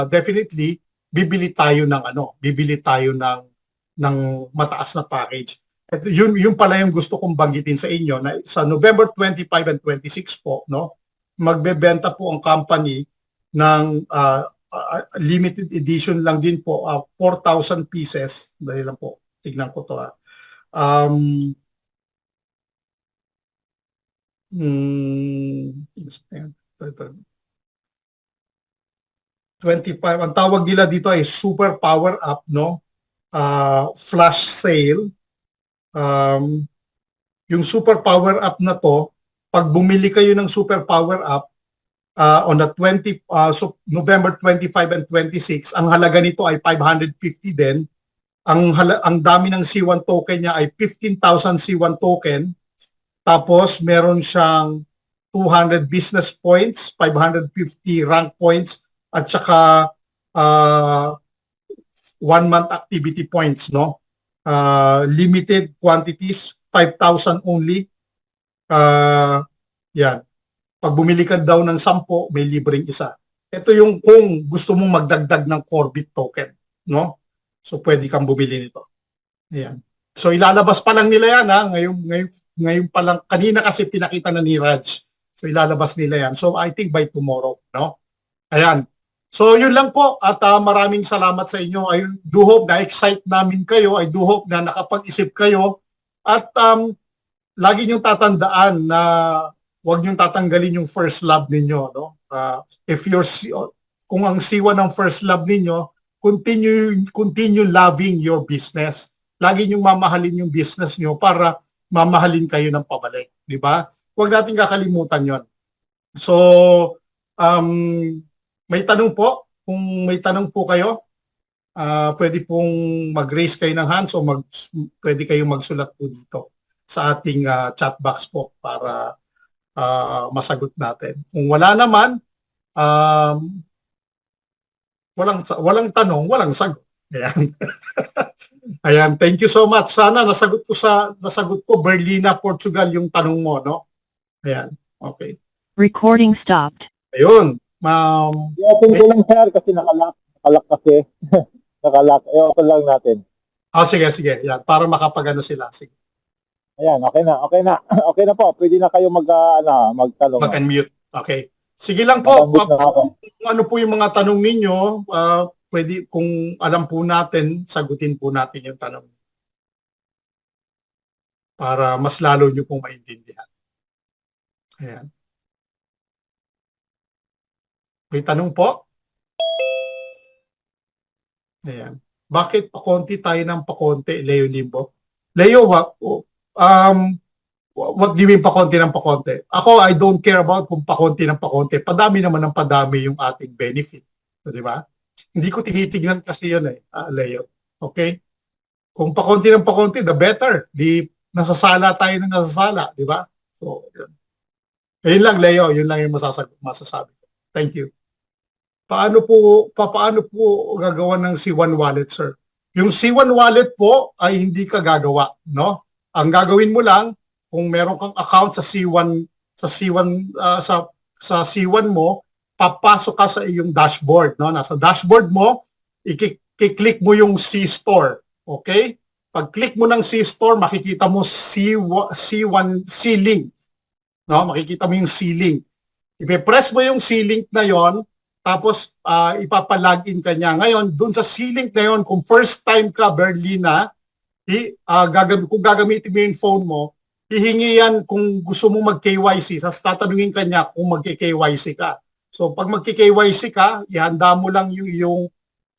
definitely bibili tayo ng mataas na package. At yun pala yung gusto kong banggitin sa inyo na sa November 25 and 26 po, no, magbebenta po ang company ng limited edition lang din po, 4,000 pieces. Dali lang po, tignan ko to. 25, ang tawag nila dito ay super power up, no? Flash sale. Yung super power up na to, pag bumili kayo ng super power up on the November 25 and 26, ang halaga nito ay 550 din. Ang dami ng C1 token niya ay 15,000 C1 token. Tapos meron siyang 200 business points, 550 rank points, at saka 1 month activity points, no? Limited quantities, 5,000 only. Yan. Pag bumili ka daw ng 10, may libreng isa. Ito yung kung gusto mong magdagdag ng Corbit token, no? So pwede kang bumili nito. Ayan. So ilalabas pa lang nila yan, ha? Ngayon pa lang, kanina kasi pinakita na ni Raj. So ilalabas nila yan. So I think by tomorrow, no? Ayan. So yun lang po at maraming salamat sa inyo. I do hope na excite namin kayo. I do hope na nakapag-isip kayo at lagi niyong tatandaan na huwag niyong tatanggalin yung first love ninyo, no? Kung ang C1 ang first love ninyo, continue loving your business. Lagi niyong mamahalin yung business niyo para mamahalin kayo ng pabalik, di ba? Huwag natin kakalimutan 'yon. So, may tanong po, kung may tanong po kayo, pwede pong mag-raise kayo ng hands o pwede kayong magsulat po dito sa ating chat box po para masagot natin. Kung wala naman, walang tanong, walang sagot. Ayan. Ayan, thank you so much. Sana nasagot ko Berlina, Portugal yung tanong mo, no? Ayan, okay. Recording stopped. Ayun, I-open ko lang, sir, kasi nakalock kasi. Nakalock. I-open lang natin. sige. Yan, para makapagano sila. Sige. Ayan, okay na. Okay na po. Pwede na kayo magtanong. Mag-unmute. Okay. Sige lang po. Mag-unmute na ako. Kung ano po yung mga tanong ninyo, pwede, kung alam po natin, sagutin po natin yung tanong. Para mas lalo nyo pong maintindihan. Ayan. May tanong po? Ayan. Bakit pakonti tayo ng pakonti, Leo Limbo? Leo, what do you mean pakonti ng pakonti? Ako, I don't care about kung pakonti ng pakonti. Padami naman ng padami yung ating benefit. So, di ba? Hindi ko tinitignan kasi yun Leo. Okay? Kung pakonti ng pakonti, the better. Di nasasala tayo ng nasasala. Di ba? So, yun. Ayun lang, Leo. Yun lang yung masasabi ko. Thank you. Paano po gagawa ng C1 wallet, sir? Yung C1 wallet po ay hindi ka gagawa, no? Ang gagawin mo lang kung meron kang account sa C1 sa C1 mo, papasok ka sa iyong dashboard, no? Nasa dashboard mo, i-click mo yung C-store, okay? Pag-click mo ng C-store, makikita mo C1 C-link, no? Makikita mo yung C-link. I-press mo yung C-link na yon. Tapos ipapalogin ka niya. Ngayon, dun sa C-link na yun, kung first time ka, Berlina, kung gagamitin mo yung phone mo, hihingi yan kung gusto mo mag-KYC. Tapos tatanungin ka niya kung mag-KYC ka. So pag mag-KYC ka, ihanda mo lang yung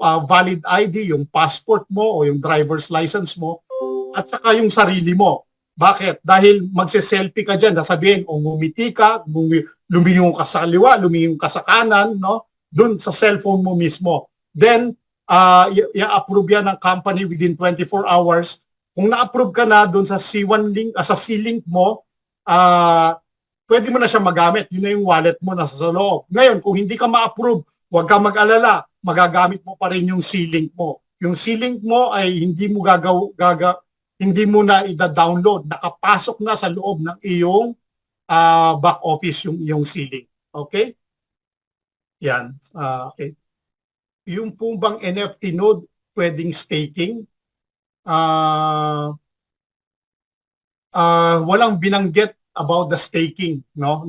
valid ID, yung passport mo o yung driver's license mo, at saka yung sarili mo. Bakit? Dahil magse-selfie ka dyan, nasabihin, o ngumiti ka, lumingon ka sa kaliwa, lumingon ka sa kanan, no? Doon sa cellphone mo mismo. Then, i-approve yan ng company within 24 hours. Kung na-approve ka na doon sa C1 link, sa C-link mo, pwede mo na siya magamit. Yun na yung wallet mo nasa sa loob. Ngayon, kung hindi ka ma-approve, huwag ka mag-alala, magagamit mo pa rin yung C-link mo. Yung C-link mo ay hindi mo hindi mo na i-download. Nakapasok na sa loob ng iyong back office yung C-link. Okay? Yan. Okay. Yung po bang NFT node pwedeng staking? Walang binanggit about the staking, no?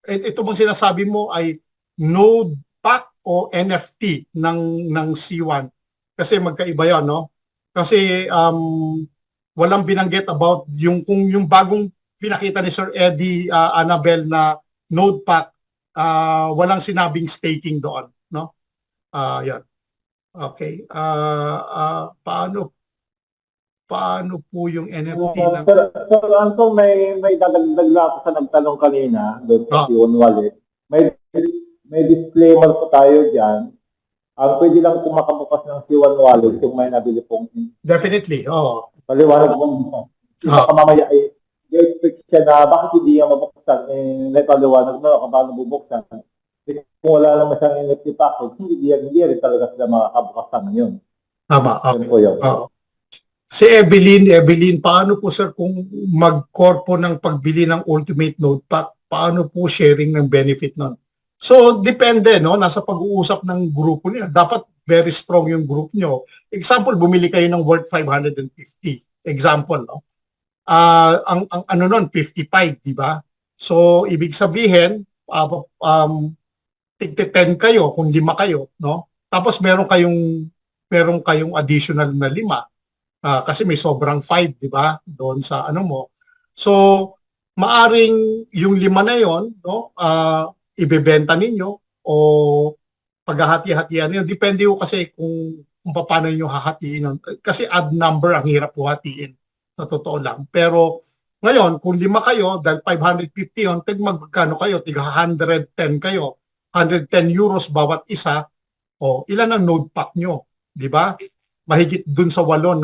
Ito bang sinasabi mo ay node pack o NFT ng C1? Kasi magkaiba 'yan, no? Kasi walang binanggit about kung yung bagong pinakita ni Sir Eddie Annabel na node pack, walang sinabing staking doon, no? Yan. Okay. Paano po yung NFT ng... Sir Anton, may dadagdag na ako sa nagtanong kanina doon sa C1 wallet. May disclaimer po tayo dyan. Pwede lang kung makabukas ng C1 wallet yung may nabili pong... Definitely, oo. Paliwanag po nito. Baka mamaya i-expect siya na bakit hindi yan mabuksan. Naipaliwanag na paano bubuksan. Kung wala naman siyang NFT package, hindi rin talaga sila makakabukasan yun. Tama, okay. Yun po yun. Oo. Si Evelyn, paano po sir kung mag-corpo ng pagbili ng Ultimate Node Pack, paano po sharing ng benefit nun? So, depende, no? Nasa pag-uusap ng grupo niya. Dapat very strong yung group nyo. Example, bumili kayo ng worth 550. Example, no? Ang ano nun, 55, di ba? So, ibig sabihin, tig-10 kayo, kung 5 kayo, no? Tapos meron kayong additional na 5. Kasi may sobrang 5, di ba? Doon sa ano mo. So, maaring yung 5 na yon, no? Ibebenta ninyo o paghahati-hatian niyo. Depende ko kasi kung paano niyo hahatiin. Kasi odd number ang hirap po hatiin. Sa totoo lang. Pero ngayon, kung 5 kayo, dahil 550 yun, magkano kayo? Tiga 110 kayo. 110 euros bawat isa. O, ilan ang node pack nyo? Di ba? Mahigit dun sa 8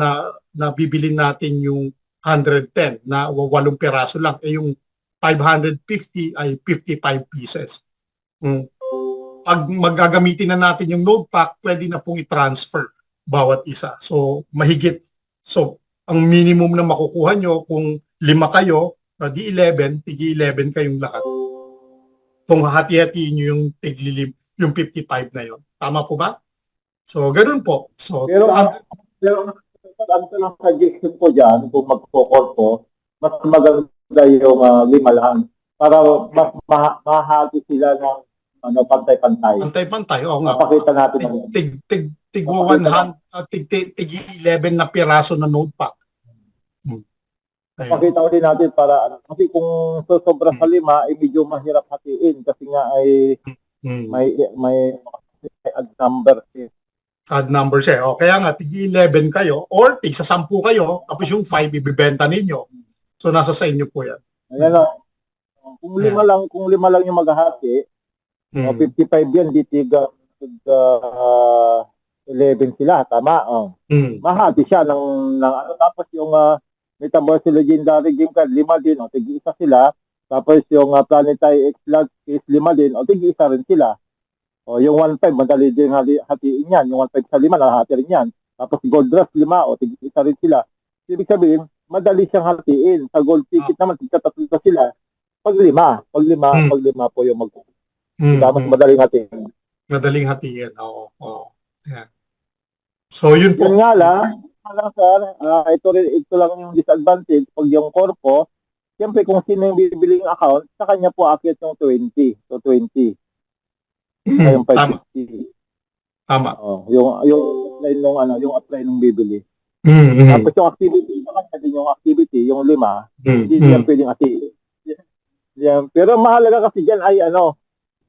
na bibili natin yung 110 na 8 peraso lang. Yung 550 ay 55 pieces. Pag magagamitin na natin yung node pack, pwede na pong i-transfer bawat isa. So, mahigit. So, ang minimum na makukuha nyo, kung 5 kayo, di 11, tigi 11 kayong lahat. Kung hati-hatiin nyo yung yung 55 na yon. Tama po ba? So, ganun po. So, pero ang lang suggestion ko dyan, kung magpo-corpo, mas maganda yung 5 lang. Para mas mahati sila ng pantay-pantay. Pantay-pantay, oo nga. Napakita natin. Tig 11 na piraso na node pack. Pakita ulit natin para kasi kung sobra sa 5 ay medyo mahirap hatiin kasi nga ay may add number Odd number siya. O, kaya nga, tig 11 kayo or tig sa 10 kayo, tapos yung 5 ibibenta ninyo. So, nasa sa inyo po yan. Ayan lang. Kung 5 lang yung maghahati, 55 yan, di tiga 11 sila, tama. Mahati siya ng ano, tapos yung Metaverse Legendary Game Card, 5 din, tig-1 sila. Tapos yung Planetary X Large Case, 5 din, tig-1 rin sila. O yung 1.5, madali din hatiin yan. Yung 1.5 sa 5, nakahati rin yan. Tapos Gold Rush, 5, tig-1 rin sila. Ibig sabihin, madali siyang hatiin. Sa Gold Ticket naman, tig-3 sila. Pag 5 po yung mas madaling hatiin. Madaling hatiin, oo. Yeah. So, yun po. Yun nga lang, sir, ito lang yung disadvantage. Pag yung corpo, siyempre kung sino yung bibili yung account, sa kanya po akit yung 20. So, 20. Yung 550. Tama. Yung apply nung bibili. Tapos yung activity, yung activity, yung 5, hindi niya pwedeng hatiin. Pero mahalaga kasi dyan ay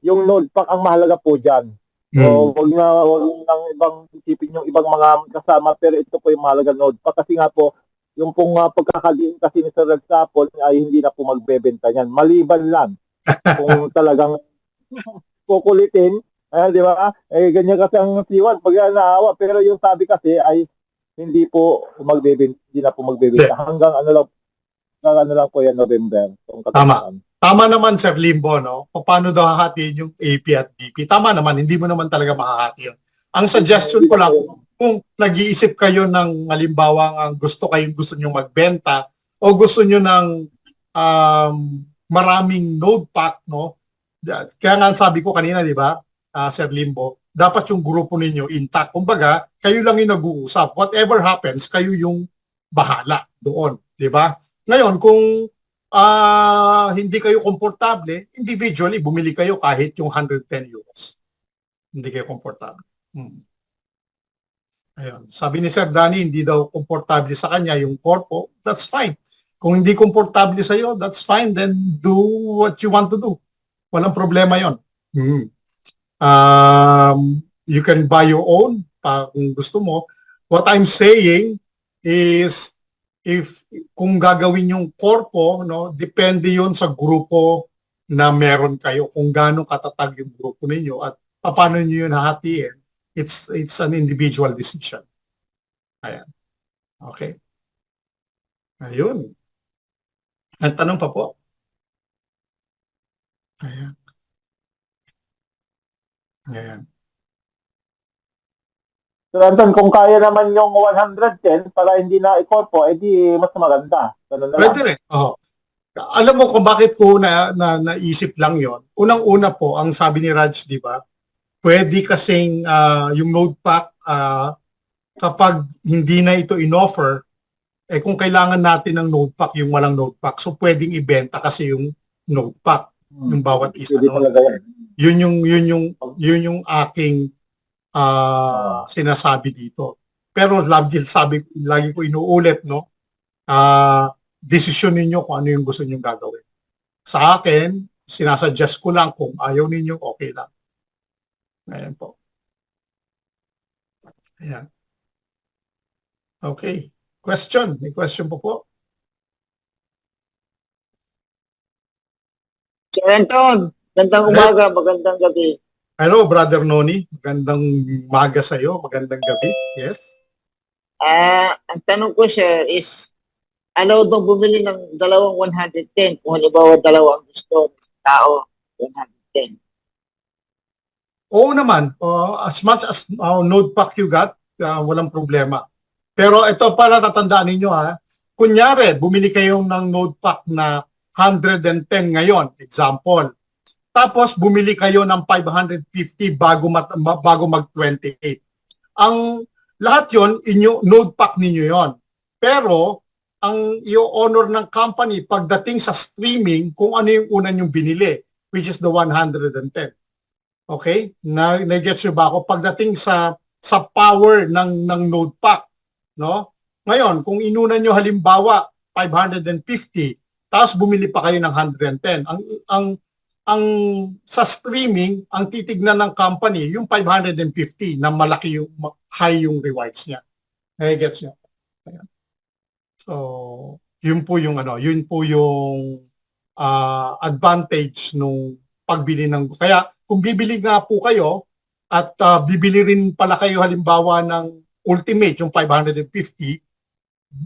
yung node pack ang mahalaga po dyan. O wag nang ibang isipin yung ibang mga kasama, pero ito po yung mahalaga node pa kasi nga po yung pong pagkakadiin kasi ni Sir Red sa Apple ay hindi na po magbebenta niyan. Maliban lang kung talagang kukulitin, di ba? Eh, ganyan kasi ang C1 pag naawa. Pero yung sabi kasi ay hindi na po magbebenta. Hanggang ano lang po yan, November. Tama. Tama naman, Sir Limbo, no? Paano daw hahatiin yung AP at BP? Tama naman, hindi mo naman talaga makahati yun. Ang suggestion ko lang, kung nag-iisip kayo ng halimbawa ang gusto nyo magbenta o gusto nyo ng maraming node pack, no? Kaya nga sabi ko kanina, di ba, Sir Limbo, dapat yung grupo ninyo intact. Kumbaga, kayo lang yung nag-uusap. Whatever happens, kayo yung bahala doon, di ba? Ngayon, kung hindi kayo komportable, individually, bumili kayo kahit yung 110 euros. Hindi kayo komportable. Ayun. Sabi ni Sir Danny, hindi daw komportable sa kanya yung corpo. That's fine. Kung hindi komportable sa iyo, that's fine. Then do what you want to do. Walang problema yon. You can buy your own kung gusto mo. What I'm saying is, kung gagawin yung corpo, no, depende yun sa grupo na meron kayo, kung gaano katatag yung grupo ninyo at paano niyo yun hahatiin. It's an individual decision. Ayan. Okay. Ayun. Ang tanong pa po. Ayan. Ayan. So, Anton, kung kaya naman yung 110 para hindi na i-corpo, edi mas maganda. Pwede rin. Oh. Alam mo kung bakit ko naisip lang yon. Unang-una po, ang sabi ni Raj, di ba, pwede kasing yung node pack, kapag hindi na ito in-offer, kung kailangan natin ng node pack, yung walang node pack, so pwedeng ibenta kasi yung node pack, yung bawat isa. No? Yun yung aking sinasabi dito. Pero lagi ko inuulit, no? Desisyon ninyo kung ano yung gusto niyo gagawin. Sa akin, sinasuggest ko lang kung ayaw ninyo, okay lang. Ayan po. Ayan. Okay. Question. May question po po? Sir Anton, magandang umaga, magandang gabi. Hello, Brother Noni. Magandang umaga sa iyo. Magandang gabi. Yes. Ang tanong ko, sir, is allowed bang bumili ng dalawang 110 kung halimbawa dalawang gusto ng tao 110? Oo naman. As much as node pack you got, walang problema. Pero ito para tatandaan ninyo kunyari, bumili kayo ng node pack na 110 ngayon, example. Tapos bumili kayo ng 550 bago mag-28. Ang lahat yon node pack ninyo yon. Pero ang i-honor ng company pagdating sa streaming kung ano yung una nyong binili, which is the 110. Okay? Na-gets nyo ba ako? Pagdating sa power ng node pack, no? Ngayon, kung inuna nyo halimbawa 550, tapos bumili pa kayo ng 110, ang sa streaming, ang titignan ng company, yung 550 na malaki yung high yung rewards niya. Na-gets nyo? Ayan. So, yun po yung advantage nung pagbili ng, kaya kung bibili nga po kayo at bibili rin pala kayo halimbawa ng Ultimate, yung 550,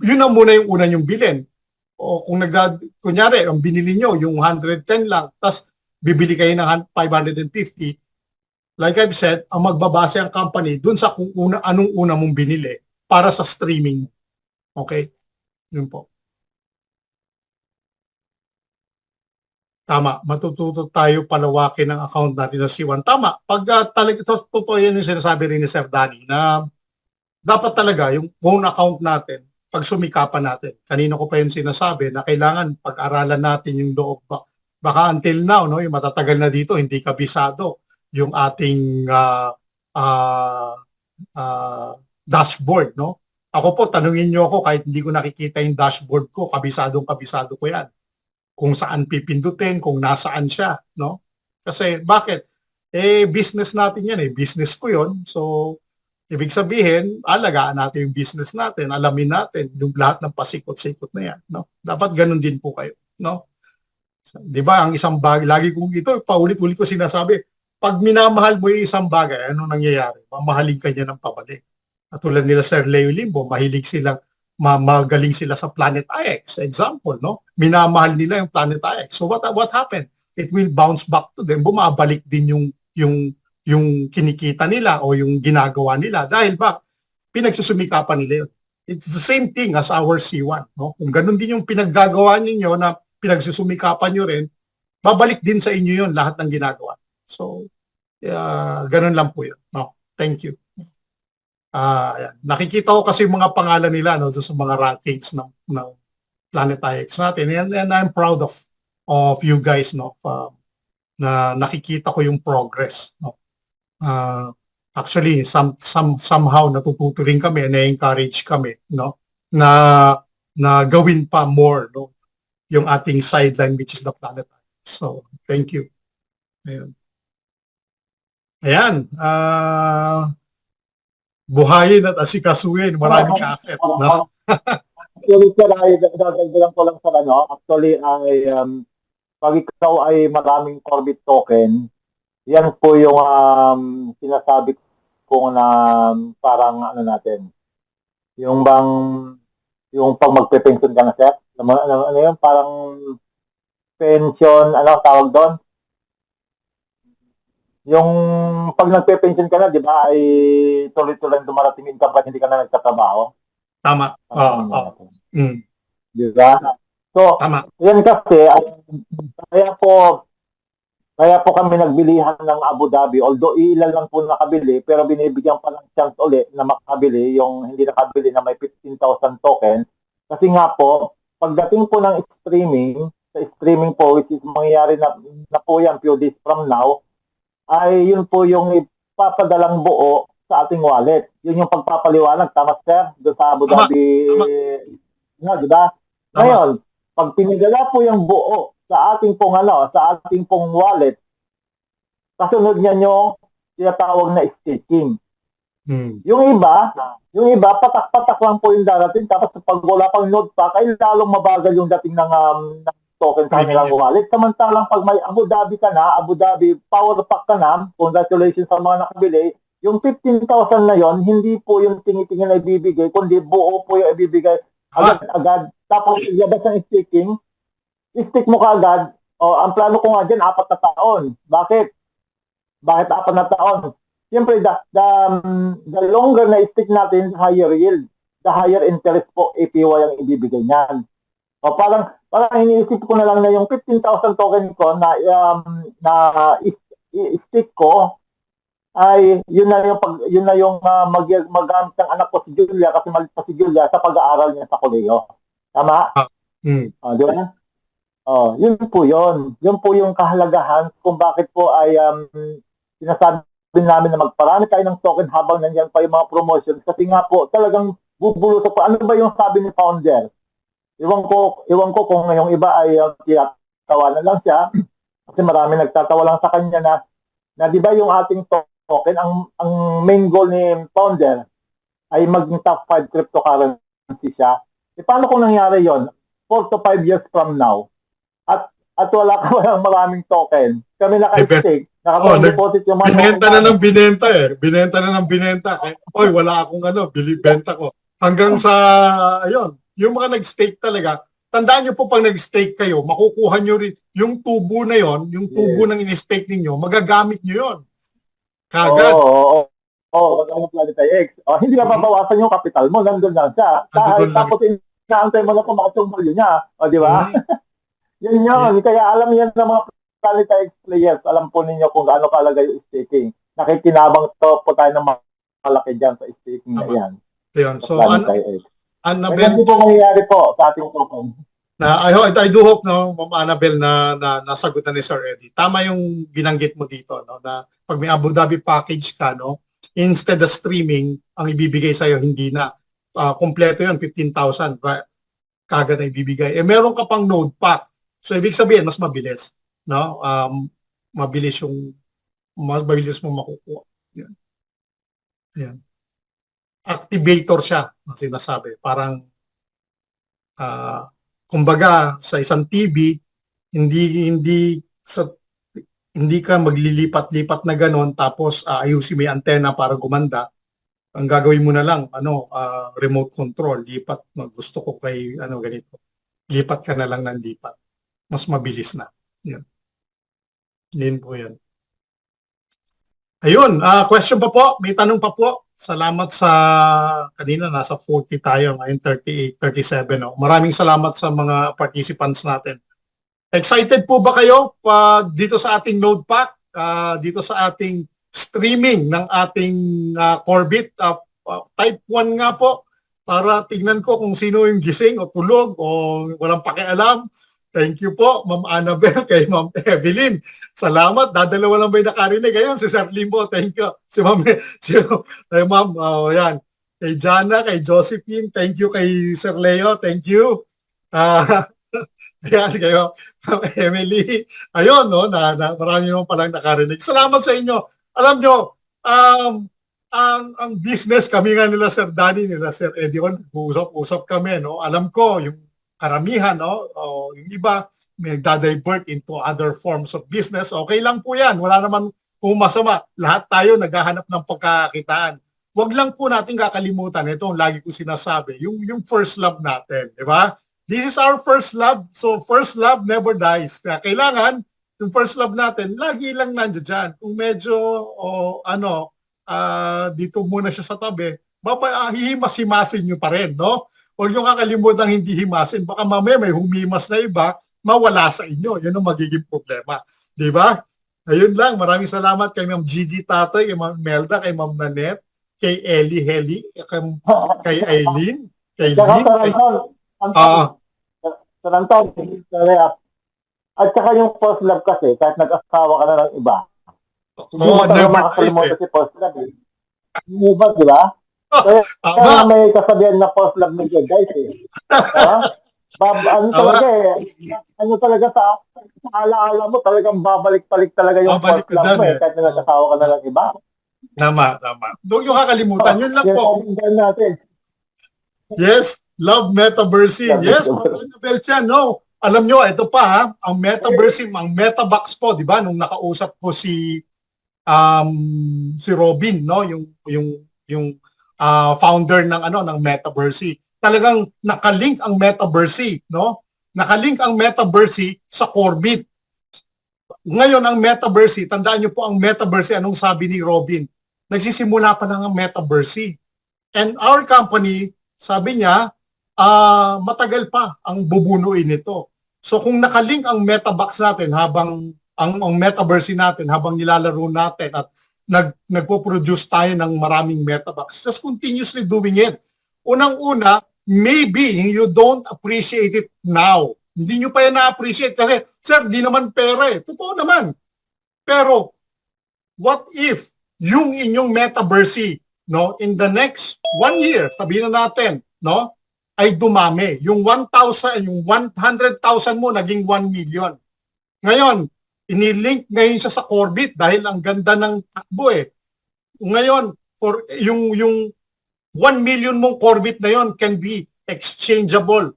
yun na muna yung una yung bilhin. O kung kunyari, ang binili nyo, yung 110 lang, tas bibili kayo ng 550, like I've said, ang magbabase ang company dun sa kung anong una mong binili para sa streaming. Okay? Yun po. Tama, matututo tayo palawakin ang account natin sa C1. Tama, pag talaga totoo yan yung sinasabi rin ni Sir Danny na dapat talaga yung own account natin, pag sumikapan natin. Kanina ko pa yung sinasabi na kailangan pag-aralan natin yung loob. Baka until now, no, yung matatagal na dito, hindi kabisado yung ating dashboard, no? Ako po, tanungin nyo ako kahit hindi ko nakikita yung dashboard ko, kabisado ko yan. Kung saan pipindutin, kung nasaan siya, no? Kasi bakit? business natin yan business ko yon. So, ibig sabihin, alagaan natin yung business natin, alamin natin yung lahat ng pasikot-sikot na yan, no? Dapat ganun din po kayo, no? Di ba, ang isang bagay, lagi kong ito, paulit-ulit ko sinasabi, pag minamahal mo yung isang bagay, ano nangyayari? Mamahalin ka niya ng pabalik. At tulad nila Sir Leo Limbo, mahilig silang, magaling sila sa Planet IX, example, no? Minamahal nila yung Planet IX. So what happened? It will bounce back to them, bumabalik din yung kinikita nila o yung ginagawa nila dahil pinagsusumikapan nila yun. It's the same thing as our C1. No? Kung ganun din yung pinaggagawa ninyo na pinagsusumikapan nyo rin, babalik din sa inyo yun lahat ng ginagawa. So, ganun lang po yun. No? Thank you. Ayan. Nakikita ko kasi yung mga pangalan nila sa mga rankings ng Planet IX natin. And I'm proud of you guys, no? Na nakikita ko yung progress, no? Actually somehow natututo rin kami, na-encourage kami, no, na gawin pa more, no, yung ating sideline, which is the Planet IX. So thank you. Ayan, buhayin at asikasuhin, maraming asset, no? Actually, sir, ay dadagdagan ko lang sa actually ay pag ikaw ay maraming Corbit token, yan po yung sinasabi ko na parang natin. Yung pag magpe-pension ka na, sir. Ano yun? Parang pension, tawag doon? Yung pag nagpe-pension ka na, di ba, ay tuloy-tuloy dumarating income kahit hindi ka na nagtatrabaho. Tama. Di ba? So, tama. Yan kasi, kaya po kami nagbilihan ng Abu Dhabi, although ilan lang po nakabili, pero binibigyan pa ng chance ulit na makabili, yung hindi nakabili na may 15,000 tokens. Kasi nga po, pagdating po ng streaming po, which is mangyayari na po yan few days from now, ay yun po yung ipapadalang buo sa ating wallet. Yun yung pagpapaliwanag, tama sir? Doon sa Abu Dhabi, di ba? Ngayon, pag pinigala po yung buo sa ating pong wallet, kasunod niya yung tinatawag na staking. Yung iba, patak-patak lang po yung darating, tapos pag wala pang node pack, ay lalong mabagal yung dating ng token sa kanilang wallet. Samantalang pag may Abu Dhabi ka na, Abu Dhabi power pack ka na, congratulations sa mga nakabili, yung 15,000 na yon hindi po yung tingi-tingin na ibibigay, kundi buo po yung ibibigay agad. Tapos ilabas ng staking, i-stick mo kaagad. Ang plano ko nga dyan, 4 na taon. Bakit 4 na taon? Siyempre, the longer na i-stick natin, higher yield. The higher interest po, APY ang ibibigay niyan. Parang iniisip ko na lang na yung 15,000 token ko na i-stick ko, ay yun na yung magamit ng anak ko si Julia, kasi malit pa si Julia sa pag-aaral niya sa kolehiyo. Tama? Di ba? Yun po yun. Yun po yung kahalagahan kung bakit po ay sinasabi namin na magparami tayo ng token habang nandiyan pa yung mga promotions. Kasi nga po, talagang bubulutok pa. Ano ba yung sabi ni founder? Iwan ko kung yung iba ay tiyatawa na lang siya. Kasi marami nagtatawa lang sa kanya na di ba yung ating token, ang main goal ni founder ay maging top 5 cryptocurrency siya. Paano kung nangyari yon 4 to 5 years from now? At wala ka walang maraming token. Kami naka-stake. Naka-deposit yung mga binenta na ng binenta Binenta na ng binenta. Oy, wala akong benta ko. Hanggang sa, ayun, yung mga nag-stake talaga, tandaan nyo po pag nag-stake kayo, makukuha nyo rin yung tubo na yon, yung tubo ng in-stake ninyo, magagamit nyo yon. Kagad. Planet IX. Hindi na babawasan yung capital mo, nandun lang siya. Tapos inaantay mo na kumakas yung value niya. Di ba? Yan yun. Kaya alam yan ng mga Planet IX players. Alam po ninyo kung gaano kalaga yung staking. Nakikinabang po tayo ng malaki dyan sa staking na yan. Ayan. So, Annabelle, po mangyayari po sa ating token. I do hope, Ma'am Annabelle, na nasagot na ni Sir Eddie. Tama yung binanggit mo dito, na pag may Abu Dhabi package ka, instead of streaming, ang ibibigay sa'yo, hindi na. Kompleto yun, 15,000. Kagad na ibibigay. Meron ka pang node pack. So, ibig sabihin, mas mabilis. Mabilis yung mas mabilis mo makukuha. Yan. Yan. Activator siya, ang sinasabi. Parang, kumbaga, sa isang TV, hindi ka maglilipat-lipat na ganon tapos ayusin mo yung antena para gumanda. Ang gagawin mo na lang, remote control, lipat, gusto ko kay ganito. Lipat ka na lang ng lipat. Mas mabilis na. Yan. Yan po yan. Ayun, question pa po, may tanong pa po. Salamat sa kanina nasa 40 tayo, ngayon 38, 37. No? Maraming salamat sa mga participants natin. Excited po ba kayo dito sa ating Node Pack, dito sa ating streaming ng ating Corbit? Type 1 nga po para tingnan ko kung sino yung gising o tulog o walang pakialam. Thank you po, Ma'am Annabel, kay Ma'am Evelyn. Salamat, dadalawa lang ba yung nakarinig? Ayun, si Sir Limbo, thank you. Si Ma'am, yan. Kay Jana, kay Josephine, thank you. Kay Sir Leo, thank you. Yan, kayo, Ma'am Emily. Ayun, no, marami naman palang nakarinig. Salamat sa inyo. Alam nyo, ang business, kami nga nila Sir Danny, nila Sir Eddie, usap-usap kami, no? Alam ko, yung karamihan, no? O yung iba, may nagda-divert into other forms of business. Okay lang po yan. Wala naman kung masama. Lahat tayo naghahanap ng pagkakakitaan. Huwag lang po natin kakalimutan. Ito ang lagi ko sinasabi. Yung first love natin. Di ba? This is our first love. So first love never dies. Kaya kailangan, yung first love natin, lagi lang nandiyan. Kung medyo, dito muna siya sa tabi, hihimas-himasin nyo pa rin, no? Huwag nyo kakalimutan hindi himasin. Baka mamaya may humimas na iba, mawala sa inyo. Yan ang magiging problema. Di ba? Ayun lang. Maraming salamat kay Ma'am Gigi Tatoy, kay Ma'am Melda, kay Ma'am Nanette, kay Ellie Heli, kay Eileen, kay Lynn. At saka yung first love kasi, kahit nag-asawa ka na ng iba, hindi mo talaga makakalimutan si first love. Hindi ba, di ba? Kaya may kasabihan na first love ni guys eh. Ano talaga sa alaala mo, talagang babalik-balik talaga yung first love mo eh, kahit nag-asawa ka na ng iba. Tama. Huwag yung kakalimutan. Yun lang po. Yes, love metaversing. Yes, Annabel Chan, no? Alam nyo, ito pa ha, ang metaversing, ang metabox po, di ba? Nung nakausap ko si Robin, no? Yung founder ng Metaversity. Talagang nakalink ang Metaversity, no? Nakalink ang Metaversity sa Corbit. Ngayon ang Metaversity, tandaan niyo po ang Metaversity, anong sabi ni Robin? Nagsisimula pa lang ang Metaversity. And our company, sabi niya, matagal pa ang bubunuin nito. So kung nakalink ang Metabox natin habang ang Metaversity natin habang nilalaro natin at nagpo-produce tayo ng maraming Metabox. Just continuously doing it. Unang-una, maybe you don't appreciate it now. Hindi nyo pa yan na-appreciate kasi, sir, di naman pera eh. Totoo naman. Pero, what if yung inyong Metaversity, no, in the next 1 year, sabihin na natin, no, ay dumami. Yung 1,000, yung 100,000 mo naging 1 million. Ngayon, inilink ngayon siya sa Corbit dahil ang ganda ng takbo eh. Ngayon, for yung 1 million mong Corbit na yon can be exchangeable.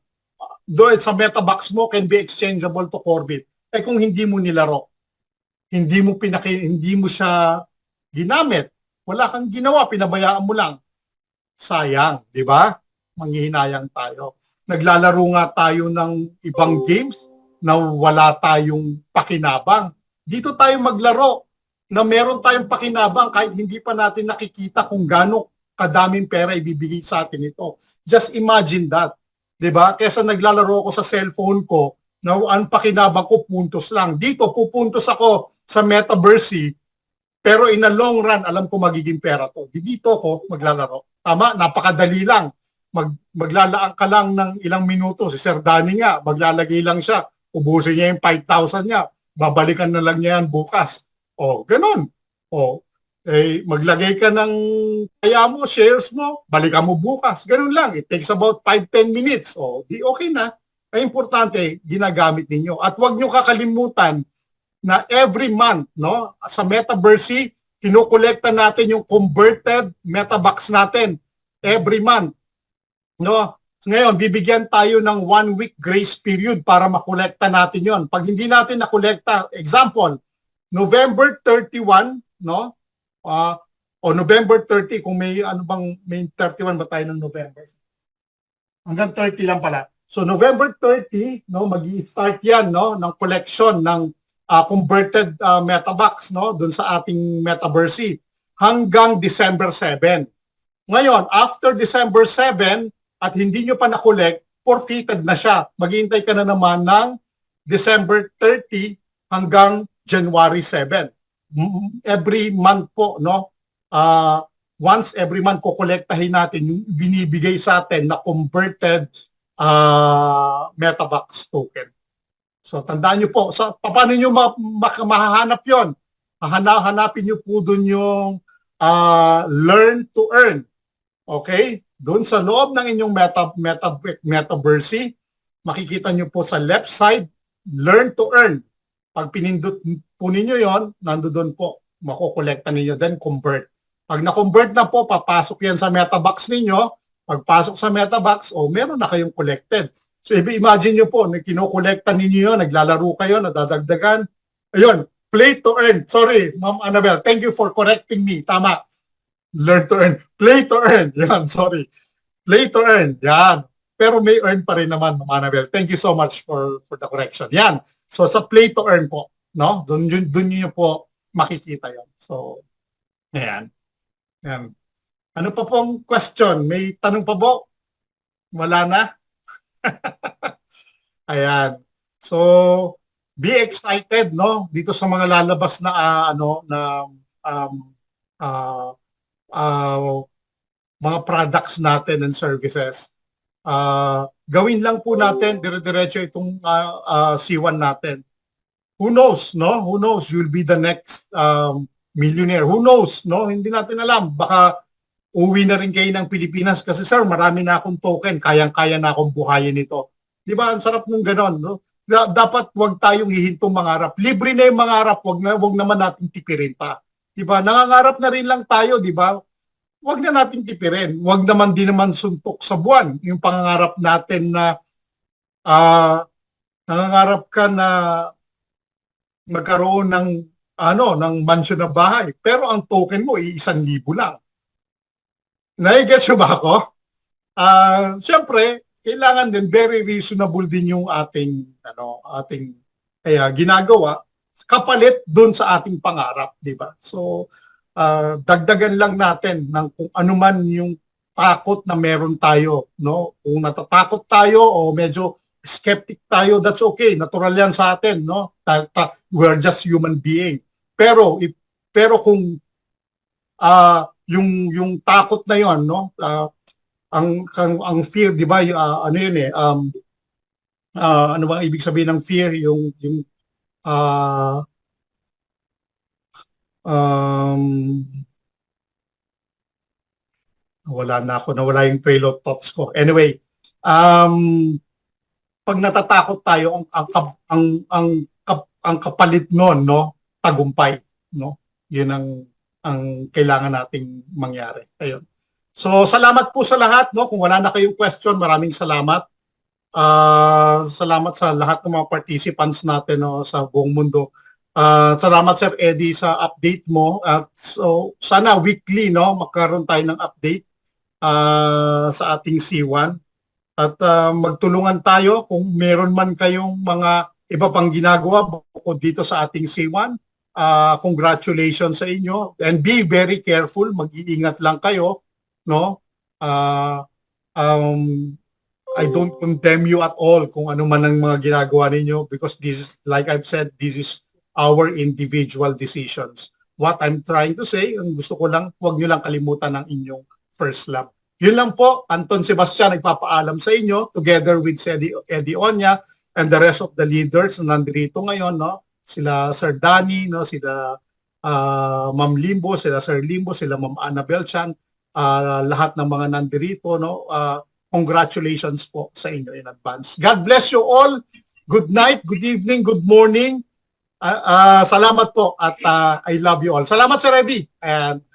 Doon sa Metabox mo can be exchangeable to Corbit. Eh kung hindi mo nilaro, hindi mo siya ginamit, wala kang ginawa, pinabayaan mo lang. Sayang, di ba? Manghihinayang tayo. Naglalaro nga tayo ng ibang games na wala tayong pakinabang. Dito tayo maglaro na meron tayong pakinabang kahit hindi pa natin nakikita kung gaano kadaming pera ibibigay sa atin ito. Just imagine that. 'Di ba? Kesa naglalaro ako sa cellphone ko na ang pakinabang ko puntos lang. Dito pupuntos ako sa Metaversity pero in a long run alam ko magiging pera to. Dito ako maglalaro. Tama, napakadali lang. Maglalaan ka lang ng ilang minuto. Si Sir Danny nga, maglalagay lang siya. Ubusin niya yung 5,000 niya. Babalikan na lang niya yan bukas. O, ganun. O, maglagay ka ng kaya mo, shares mo, balikan mo bukas. Ganun lang. It takes about 5-10 minutes. O, di okay na. Ay importante, ginagamit ninyo. At huwag nyo kakalimutan na every month, no, sa Metaverse, kinukolekta natin yung converted Metabox natin every month. No? Ngayon, bibigyan tayo ng 1 week grace period para makolekta natin yon. Pag hindi natin nakolekta, example, November 31, no? O November 30, kung may may 31 ba tayo ng November? Hanggang 30 lang pala. So November 30, no, magi-start 'yan, no, ng collection ng converted Metabox, no, doon sa ating Metaverse hanggang December 7. Ngayon, after December 7 at hindi nyo pa na-collect, forfeited na siya. Maghihintay ka na naman ng December 30 hanggang January 7. Every month po, no, once every month kukolektahin natin yung binibigay sa atin na converted Metabox token. So tandaan nyo po, paano nyo mahahanap yon? Hanapin nyo po doon yung learn to earn. Okay? Doon sa loob ng inyong Metaverse, makikita nyo po sa left side, learn to earn. Pag pinindot po ninyo yon, nandoon po, makukolekta ninyo, then convert. Pag na-convert na po, papasok yan sa Metabox ninyo. Pagpasok sa Metabox, meron na kayong collected. So imagine nyo po, kinukolekta ninyo yun, naglalaro kayo, nadadagdagan. Ayun, play to earn. Sorry, Ma'am Annabel, thank you for correcting me. Tama. Learn to earn. Play to earn. Yan, sorry. Play to earn. Yan. Pero may earn pa rin naman, Ma'am Annabel. Thank you so much for the correction. Yan. So sa play to earn po, no? Doon nyo po makikita yan. So, ayan. Yan. Ano pa pong question? May tanong pa po? Wala na? Ayan. So, be excited, no? Dito sa mga lalabas na mga products natin and services. Gawin lang po natin dire-diretso itong C1 natin. Who knows, no? Who knows? You'll be the next millionaire. Who knows, no? Hindi natin alam. Baka uwi na rin kayo ng Pilipinas kasi sir, marami na akong token, kayang-kaya na akong buhayin ito. Di ba? Ang sarap nung ganon, no? Dapat wag tayong hihintong mangarap. Libre na yung mangarap, wag naman natin tipirin pa. Di ba? Nangangarap na rin lang tayo, di ba? Wag na natin tipirin. Wag naman din naman suntok sa buwan. Yung pangangarap natin na nangangarap ka na magkaroon ng mansion na bahay. Pero ang token mo ay 1,000 lang. Nai-get siya ba ako? Siyempre, kailangan din very reasonable din yung ating kaya ginagawa kapalit doon sa ating pangarap, di ba? So, dagdagan lang natin ng kung ano man yung takot na meron tayo, no? Kung natatakot tayo o medyo skeptic tayo, that's okay. Natural yan sa atin, no? We're just human being. Pero kung yung takot na yon, no, ang fear, di ba, ano yun ano bang ibig sabihin ng fear, nawala yung trail of thoughts ko. Anyway, pag natatakot tayo, ang kapalit noon, no, tagumpay, no, yun ang kailangan nating mangyari. Ayun. So, salamat po sa lahat, no? Kung wala na kayong question, maraming salamat. Salamat sa lahat ng mga participants natin, no, sa buong mundo. Salamat Sir Eddie sa update mo. So, sana weekly, no, magkaroon tayo ng update sa ating C1. At magtulungan tayo kung meron man kayong mga iba pang ginagawa bukod dito sa ating C1. Congratulations sa inyo and be very careful, mag-iingat lang kayo, no? I don't condemn you at all kung ano man ang mga ginagawa ninyo because this is, like I've said, this is our individual decisions. What I'm trying to say, ang gusto ko lang, huwag nyo lang kalimutan ang inyong first love. Yun lang po, Anton Sebastian nagpapaalam sa inyo together with Eddie Onya and the rest of the leaders na nandito ngayon, no? Sila Sir Danny, no, sila Ma'am Limbo, sila Sir Limbo, sila Ma'am Annabel Chan, lahat ng mga nandirito, no. Congratulations po sa inyo in advance. God bless you all. Good night, good evening, good morning. Salamat po at I love you all. Salamat Sir Eddie. And